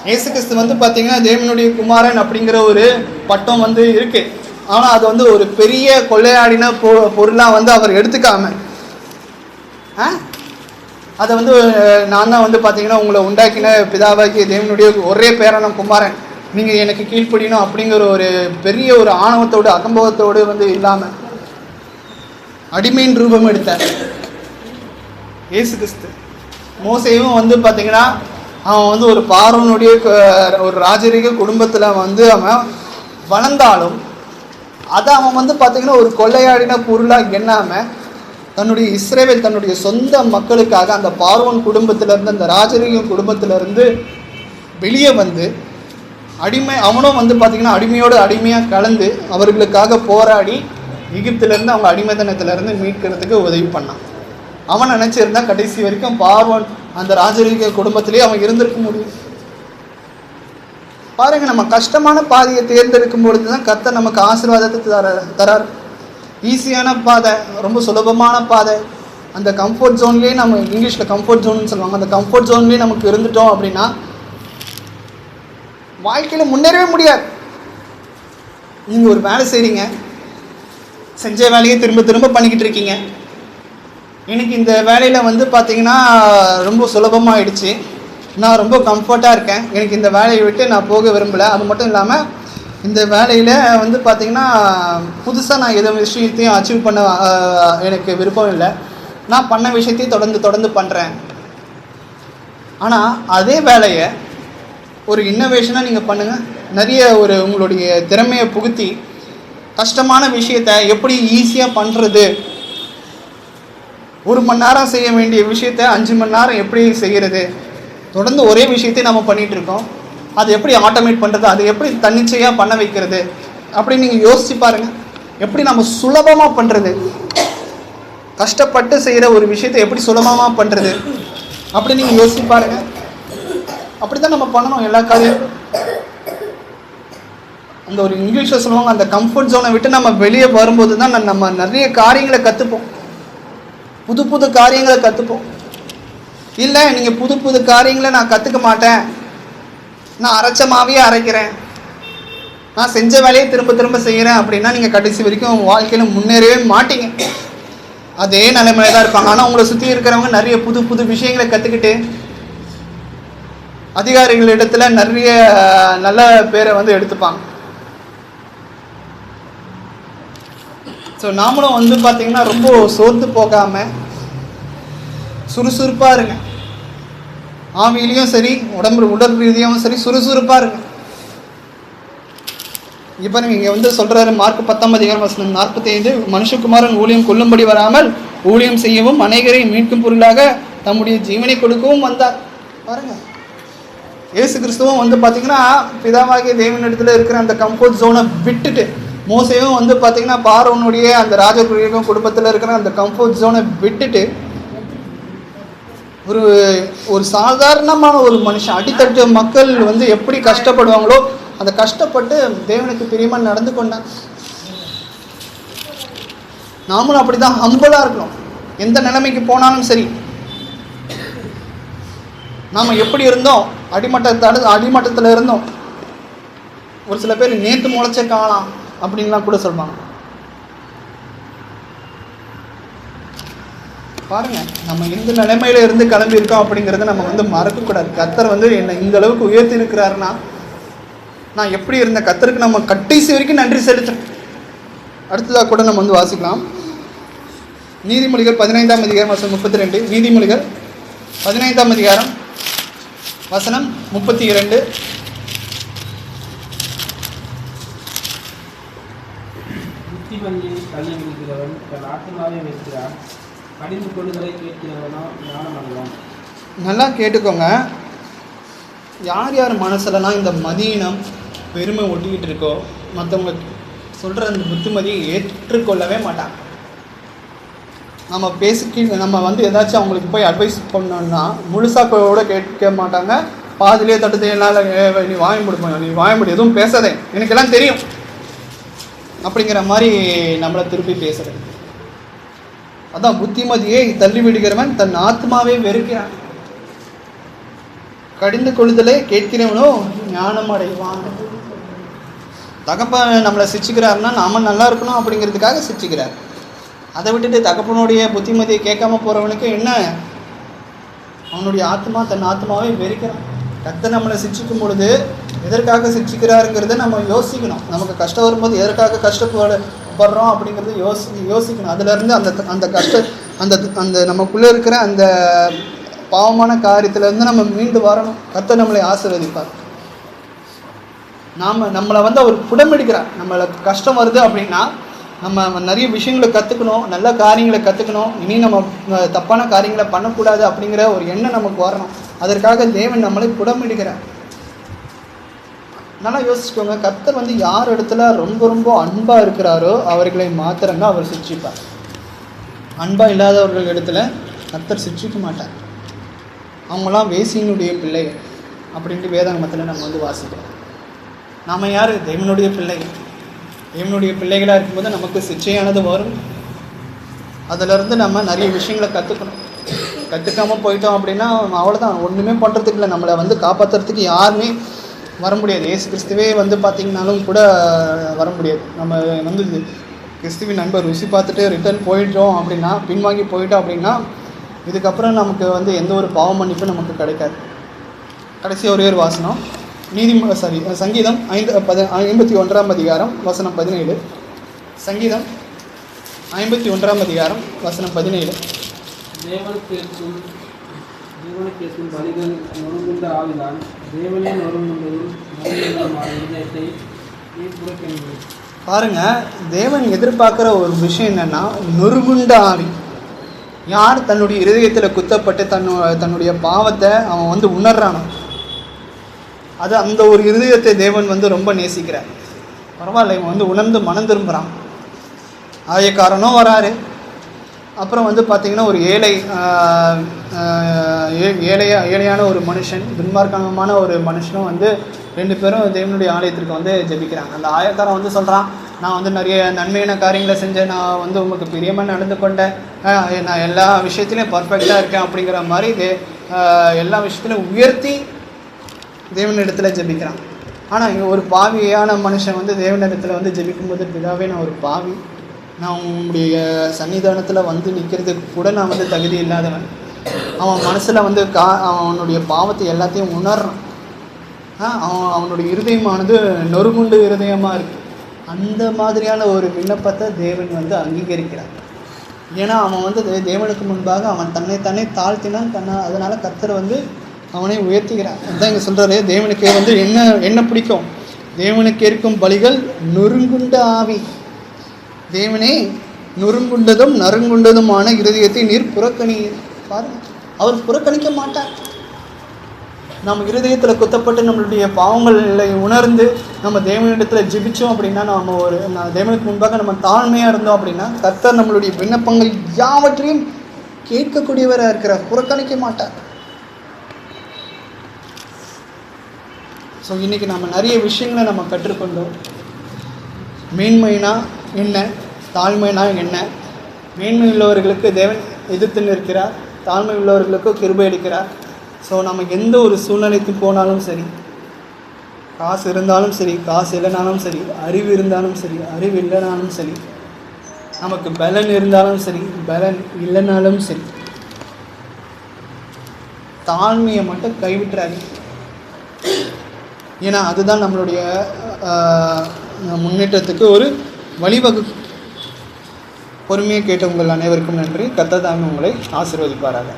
இயேசு கிறிஸ்து பார்த்தீங்கன்னா தேவனுடைய குமாரன் அப்படிங்கிற ஒரு பட்டம் இருக்கு. ஆனால் அது ஒரு பெரிய கொள்ளையாடின பொருளாக அவர் எடுத்துக்காம அதை நான் தான் பார்த்தீங்கன்னா உங்களை உண்டாக்கின பிதாவாகிய தேவனுடைய ஒரே பேரான குமாரன், நீங்கள் எனக்கு கீழ்ப்படியணும் அப்படிங்கிற ஒரு பெரிய ஒரு ஆணவத்தோடு அகம்பவத்தோடு இல்லாமல் அடிமையின் ரூபம் எடுத்தார் இயேசு கிறிஸ்து. மோசேயும் பார்த்தீங்கன்னா அவன் ஒரு பார்வோனுடைய ஒரு ராஜரீக குடும்பத்தில் அவன் வளர்ந்தாலும் அதை அவன் பார்த்தீங்கன்னா ஒரு கொள்ளையாடின பொருளாக எண்ணாமல் தன்னுடைய இஸ்ரவேல், தன்னுடைய சொந்த மக்களுக்காக அந்த பார்வோன் குடும்பத்திலேருந்து, அந்த ராஜரீக குடும்பத்திலேருந்து வெளியே அடிமை, அவனும் பார்த்தீங்கன்னா அடிமையோடு அடிமையாக கலந்து அவர்களுக்காக போராடி எகிப்திலேருந்து அவங்க அடிமைத்தனத்திலேருந்து மீட்கிறதுக்கு உதவி பண்ணான். அவன் நினச்சிருந்தா கடைசி வரைக்கும் பார்வோன் அந்த ராஜரீக குடும்பத்திலேயே அவன் இருந்திருக்க முடியும். பாருங்க, நம்ம கஷ்டமான பாதையை தேர்ந்தெடுக்கும் பொழுது தான் கர்த்தர் நமக்கு ஆசீர்வாதத்தை தரார். ஈஸியான பாதை, ரொம்ப சுலபமான பாதை, அந்த கம்ஃபர்ட் ஜோன்லேயே நம்ம இங்கிலீஷில் கம்ஃபர்ட் ஜோன்னு சொல்லுவாங்க, அந்த கம்ஃபர்ட் ஜோன்லேயே நமக்கு இருந்துட்டோம் அப்படின்னா வாழ்க்கையில் முன்னேறவே முடியாது. நீங்கள் ஒரு வேலை செய்கிறீங்க, செஞ்ச வேலையை திரும்ப திரும்ப பண்ணிக்கிட்டு இருக்கீங்க. எனக்கு இந்த வேலையில் பார்த்தீங்கன்னா ரொம்ப சுலபமாகிடுச்சு, நான் ரொம்ப கம்ஃபர்ட்டாக இருக்கேன், எனக்கு இந்த வேலையை விட்டு நான் போக விரும்பலை. அது மட்டும் இல்லாமல் இந்த வேலையில் பார்த்தீங்கன்னா புதுசாக நான் எந்த விஷயத்தையும் அச்சீவ் பண்ண எனக்கு விருப்பம் இல்லை, நான் பண்ண விஷயத்தையும் தொடர்ந்து பண்ணுறேன். ஆனால் அதே வேலையை ஒரு இன்னோவேஷனாக நீங்கள் பண்ணுங்கள். நிறைய உங்களுடைய திறமையை புகுத்தி கஷ்டமான விஷயத்தை எப்படி ஈஸியாக பண்ணுறது, 1 மணி நேரம் செய்ய வேண்டிய விஷயத்தை 5 மணி நேரம் எப்படி செய்கிறது, தொடர்ந்து ஒரே விஷயத்தையும் நம்ம பண்ணிகிட்டு இருக்கோம், அது எப்படி ஆட்டோமேட் பண்ணுறது, அது எப்படி தன்னிச்சையாக பண்ண வைக்கிறது அப்படின்னு நீங்கள் யோசிச்சு பாருங்கள். எப்படி நம்ம சுலபமாக பண்ணுறது, கஷ்டப்பட்டு செய்கிற ஒரு விஷயத்தை எப்படி சுலபமாக பண்ணுறது அப்படி நீங்கள் யோசிச்சு பாருங்கள். அப்படி தான் நம்ம பண்ணணும் எல்லா காரியம். அந்த ஒரு இங்கிலீஷில் சொல்லுவாங்க, அந்த கம்ஃபர்ட் ஜோனை விட்டு நம்ம வெளியே வரும்போது தான் நம்ம நிறைய காரியங்களை கற்றுப்போம், புது காரியங்களை கற்றுப்போம். இல்லை நீங்கள் புது காரியங்களை நான் கற்றுக்க மாட்டேன், நான் அரைச்ச மாவையே அரைக்கிறேன், நான் செஞ்ச வேலையை திரும்ப செய்கிறேன் அப்படின்னா நீங்கள் கடைசி வரைக்கும் வாழ்க்கையில் முன்னேறவே மாட்டீங்க. அதே நிலைமையில தான் இருப்பாங்க. ஆனால் உங்களை சுற்றி இருக்கிறவங்க நிறைய புது விஷயங்களை கற்றுக்கிட்டு அதிகாரிகளிடத்துல நிறைய நல்ல பேரை எடுத்துப்பாங்க. ஸோ நாமளும் பார்த்தீங்கன்னா ரொம்ப சோர்ந்து போகாமல் சுறுசுறுப்பாக இருங்க. ஆவியிலையும் சரி, உடல் ரீதியாகவும் சரி சுறுசுறுப்பாக இருங்க. இப்போ இங்கே சொல்கிறாரு, மார்க் 10:45, மனுஷகுமாரன் ஊழியம் கொள்ளும்படி வராமல் ஊழியம் செய்யவும் அநேகரை மீட்கும் பொருளாக தம்முடைய ஜீவனை கொடுக்கவும் வந்தார். பாருங்க, இயேசு கிறிஸ்துவும் பார்த்தீங்கன்னா பிதாவாகிய தேவனிடத்தில் இருக்கிற அந்த கம்ஃபர்ட் ஜோனை விட்டுட்டு, மோசேயும் பார்த்தீங்கன்னா பார்வோனுடைய அந்த ராஜகுரிய குடும்பத்தில் இருக்கிற அந்த கம்ஃபர்ட் ஜோனை விட்டுட்டு ஒரு சாதாரணமான ஒரு மனுஷன், அடித்தட்டு மக்கள் எப்படி கஷ்டப்படுவாங்களோ அந்த கஷ்டப்பட்டு தேவனுக்கு பிரியமாக நடந்து கொண்டான். நாமளும் அப்படி தான் ஹம்பிளாக இருக்கணும். எந்த நிலைமைக்கு போனாலும் சரி, நாம் எப்படி இருந்தோம் அடிமட்டத்தில் இருந்தோம். ஒரு சில பேர் நேற்று முளைச்ச காலாம் அப்படின்லாம் கூட சொல்லுவாங்க. பாருங்க, நம்ம இந்த நிலைமையில இருந்து கிளம்பி இருக்கோம் அப்படிங்கிறத நம்ம வந்து மறக்கக்கூடாது. கர்த்தர் வந்து என்னை இந்த அளவுக்கு உயர்த்தி இருக்கிறாருன்னா நான் எப்படி இருந்த கர்த்தருக்கு நம்ம கடைசி வரைக்கும் நன்றி செலுத்தணும். அடுத்ததாக கூட நம்ம வந்து வாசிக்கலாம். நீதிமொழிகள் 15ஆம் அதிகாரம் வசனம் 32. நீதிமொழிகள் 15ஆம் அதிகாரம் வசனம் 32. புத்திமதியை தள்ளி விடுகிறவன் தன் ஆத்மாவை வைக்கிறான், கடிந்து கொள்ளுதலை கேட்கிறவனோ ஞானம் அடைவான். நல்லா கேட்டுக்கோங்க. யார் யார் மனசுலலாம் இந்த மதியினம் பெருமை ஒட்டிக்கிட்டு இருக்கோ, மற்றவங்க சொல்கிற அந்த புத்திமதியை ஏற்றுக்கொள்ளவே மாட்டாங்க. நம்ம வந்து ஏதாச்சும் அவங்களுக்கு போய் அட்வைஸ் பண்ணோம்னா முழுசாக்கோட கேட்க மாட்டாங்க. பாதிலே தட்டுது, என்னால் நீ வாய முடிப்போம், நீ வாய முடி, எதுவும் பேசாதே, எனக்கெல்லாம் தெரியும் அப்படிங்கிற மாதிரி நம்மளை திருப்பி பேசுறது. அதான் புத்திமதியை தள்ளி விடுகிறவன் தன் ஆத்மாவே வெறுக்கிறான், கடிந்து கொள்ளுதலை கேட்கிறவனோ ஞானம் அடைவான். தகப்பன் நம்மளை சிரிச்சுக்கிறாருன்னா நாம நல்லா இருக்கணும் அப்படிங்கிறதுக்காக சிரிச்சுக்கிறார். அதை விட்டுட்டு தகப்பனுடைய புத்திமதியை கேட்காம போகிறவனுக்கு என்ன, அவனுடைய ஆத்மா தன் ஆத்மாவே வெறுக்கிறான். கர்த்தர் நம்மளை சிரிச்சிக்கும் பொழுது எதற்காக சிரிச்சுக்கிறாருங்கிறத நம்ம யோசிக்கணும். நமக்கு கஷ்டம் வரும்போது எதற்காக கஷ்டப்படுறோம் அப்படிங்கிறது யோசிக்கணும். அதுலேருந்து அந்த நமக்குள்ளே இருக்கிற அந்த பாவமான காரியத்திலேருந்து நம்ம மீண்டு வரணும். கர்த்தர் நம்மளை ஆசீர்வதிப்பார். நம்மளை வந்து அவர் புடமெடுக்கிறார். நம்மளுக்கு கஷ்டம் வருது அப்படின்னா நம்ம நிறைய விஷயங்களை கற்றுக்கணும், நல்ல காரியங்களை கற்றுக்கணும், இனி நம்ம தப்பான காரியங்களை பண்ணக்கூடாது அப்படிங்கிற ஒரு எண்ணம் நமக்கு வரணும். அதற்காக தேவன் நம்மளை புடமிடுகிறார். நல்லா யோசிச்சுக்கோங்க. கர்த்தர் வந்து யார் இடத்துல ரொம்ப ரொம்ப அன்பாக இருக்கிறாரோ அவர்களை மாத்திரம்தான் அவர் சிரிச்சிப்பார். அன்பாக இல்லாதவர்கள் இடத்துல கர்த்தர் சிரிச்சிக்க மாட்டார். அவங்களாம் வேசியினுடைய பிள்ளைகள் அப்படின்ட்டு வேதாகமத்தில் நம்ம வந்து வாசிக்கிறோம். நாம் யார்? தேவனுடைய பிள்ளைகள். தேவனுடைய பிள்ளைகளாக இருக்கும்போது நமக்கு சிச்சையானது வரும். அதிலிருந்து நம்ம நிறைய விஷயங்களை கற்றுக்கணும். கற்றுக்காமல் போயிட்டோம் அப்படின்னா அவ்வளோதான், ஒன்றுமே பண்ணுறதுக்கு இல்லை. நம்மளை வந்து காப்பாற்றுறதுக்கு யாருமே வர முடியாது. இயேசு கிறிஸ்துவே வந்து பார்த்திங்கனாலும் கூட வர முடியாது. நம்ம வந்து கிறிஸ்துவின் நண்பர் ருசி பார்த்துட்டு ரிட்டர்ன் போயிட்டோம் அப்படின்னா, பின்வாங்கி போயிட்டோம் அப்படின்னா இதுக்கப்புறம் நமக்கு வந்து எந்த ஒரு பாவ மன்னிப்பும் நமக்கு கிடைக்காது. கடைசி ஒரே ஒரு வாசனம், சங்கீதம் 51ஆம் அதிகாரம் வசனம் 17. சங்கீதம் 51ஆம் அதிகாரம் வசனம் 17. தேவனுக்கேற்கும் பலிகள் நொறுங்குண்ட ஆவிதான், தேவனே நொறுங்குண்டதும் நொறுங்குண்டதுமான இதயத்தை நீ புறக்கணிக்கிறீர். பாருங்க, தேவன் எதிர்பார்க்குற ஒரு விஷயம் என்னன்னா, நொறுங்குண்ட ஆவி. யார் தன்னுடைய இருதயத்தில் குத்தப்பட்டு தன்னுடைய பாவத்தை அவன் வந்து உணர்றானோ, அது அந்த ஒரு இருதயத்தை தேவன் வந்து ரொம்ப நேசிக்கிறார். பரவாயில்ல, இவன் வந்து உணர்ந்து மனம் திரும்புகிறான். ஆயக்காரனும் வராரு. அப்புறம் வந்து பார்த்திங்கன்னா ஒரு ஏழையான ஒரு மனுஷன், துன்மார்க்கமான ஒரு மனுஷனும் வந்து 2 பேரும் தேவனுடைய ஆலயத்திற்கு வந்து ஜெபிக்கிறாங்க. அந்த ஆயக்காரன் வந்து சொல்கிறான், நான் வந்து நிறைய நன்மையான காரியங்களை செஞ்சேன், நான் வந்து உங்களுக்கு பிரியமாக நடந்து கொண்டேன், நான் எல்லா விஷயத்துலையும் பர்ஃபெக்டாக இருக்கேன் அப்படிங்கிற மாதிரி எல்லா விஷயத்துலையும் உயர்த்தி தேவனிடத்தில் ஜெபிக்கிறான். ஆனால் இங்கே ஒரு பாவியான மனுஷன் வந்து தேவனிடத்தில் வந்து ஜெபிக்கும்போது, பிதாவே நான் ஒரு பாவி, நான் உங்களுடைய சன்னிதானத்தில் வந்து நிற்கிறதுக்கு கூட நான் வந்து தகுதி இல்லாதவன். அவன் மனசில் வந்து அவனுடைய பாவத்தை எல்லாத்தையும் உணர்றான். அவனுடைய இருதயமானது நொறுங்குண்டு இருதயமாக இருக்குது. அந்த மாதிரியான ஒரு விண்ணப்பத்தை தேவன் வந்து அங்கீகரிக்கிறான். ஏன்னா அவன் வந்து தேவனுக்கு முன்பாக அவன் தன்னை தாழ்த்தினான். அதனால் கர்த்தர் வந்து அவனை உயர்த்துகிறான். அதுதான் இங்கே சொல்கிறாரு, தேவனுக்கு வந்து என்ன பிடிக்கும்? தேவனுக்கு இருக்கும் பலிகள் நொறுங்குண்ட ஆவி. தேவனே நொறுங்குண்டதும் நறுங்குண்டதுமான இருதயத்தை நீர் புறக்கணி. பாருங்க, அவர் புறக்கணிக்க மாட்டார். நம்ம இருதயத்தில் குத்தப்பட்டு நம்மளுடைய பாவங்களை உணர்ந்து நம்ம தேவனிடத்தில் ஜெபிச்சோம் அப்படின்னா, தேவனுக்கு முன்பாக நம்ம தாழ்மையாக இருந்தோம் அப்படின்னா, கர்த்தர் நம்மளுடைய விண்ணப்பங்கள் யாவற்றையும் கேட்கக்கூடியவராக இருக்கிறார், புறக்கணிக்க மாட்டார். ஸோ இன்றைக்கி நம்ம நிறைய விஷயங்களை நம்ம கற்றுக்கொண்டோம். மேன்மைனா என்ன, தாழ்மைனா என்ன? மேன்மை உள்ளவர்களுக்கு தேவன் எதிர்த்து நிற்கிறார், தாழ்மை உள்ளவர்களுக்கு கிருபை அளிக்கிறார். ஸோ நம்ம எந்த ஒரு சூழ்நிலைக்கு போனாலும் சரி, காசு இருந்தாலும் சரி, காசு இல்லைனாலும் சரி, அறிவு இருந்தாலும் சரி, அறிவு இல்லைனாலும் சரி, நமக்கு பலன் இருந்தாலும் சரி, பலன் இல்லைனாலும் சரி, தாழ்மையை மட்டும் கைவிட்டுறாங்க. ஏன்னா அதுதான் நம்மளுடைய முன்னேற்றத்துக்கு ஒரு வழிவகுக்கும். பொறுமையை கேட்ட உங்கள் அனைவருக்கும் நன்றி. கர்த்தர் தாமே உங்களை ஆசீர்வதிப்பாராக.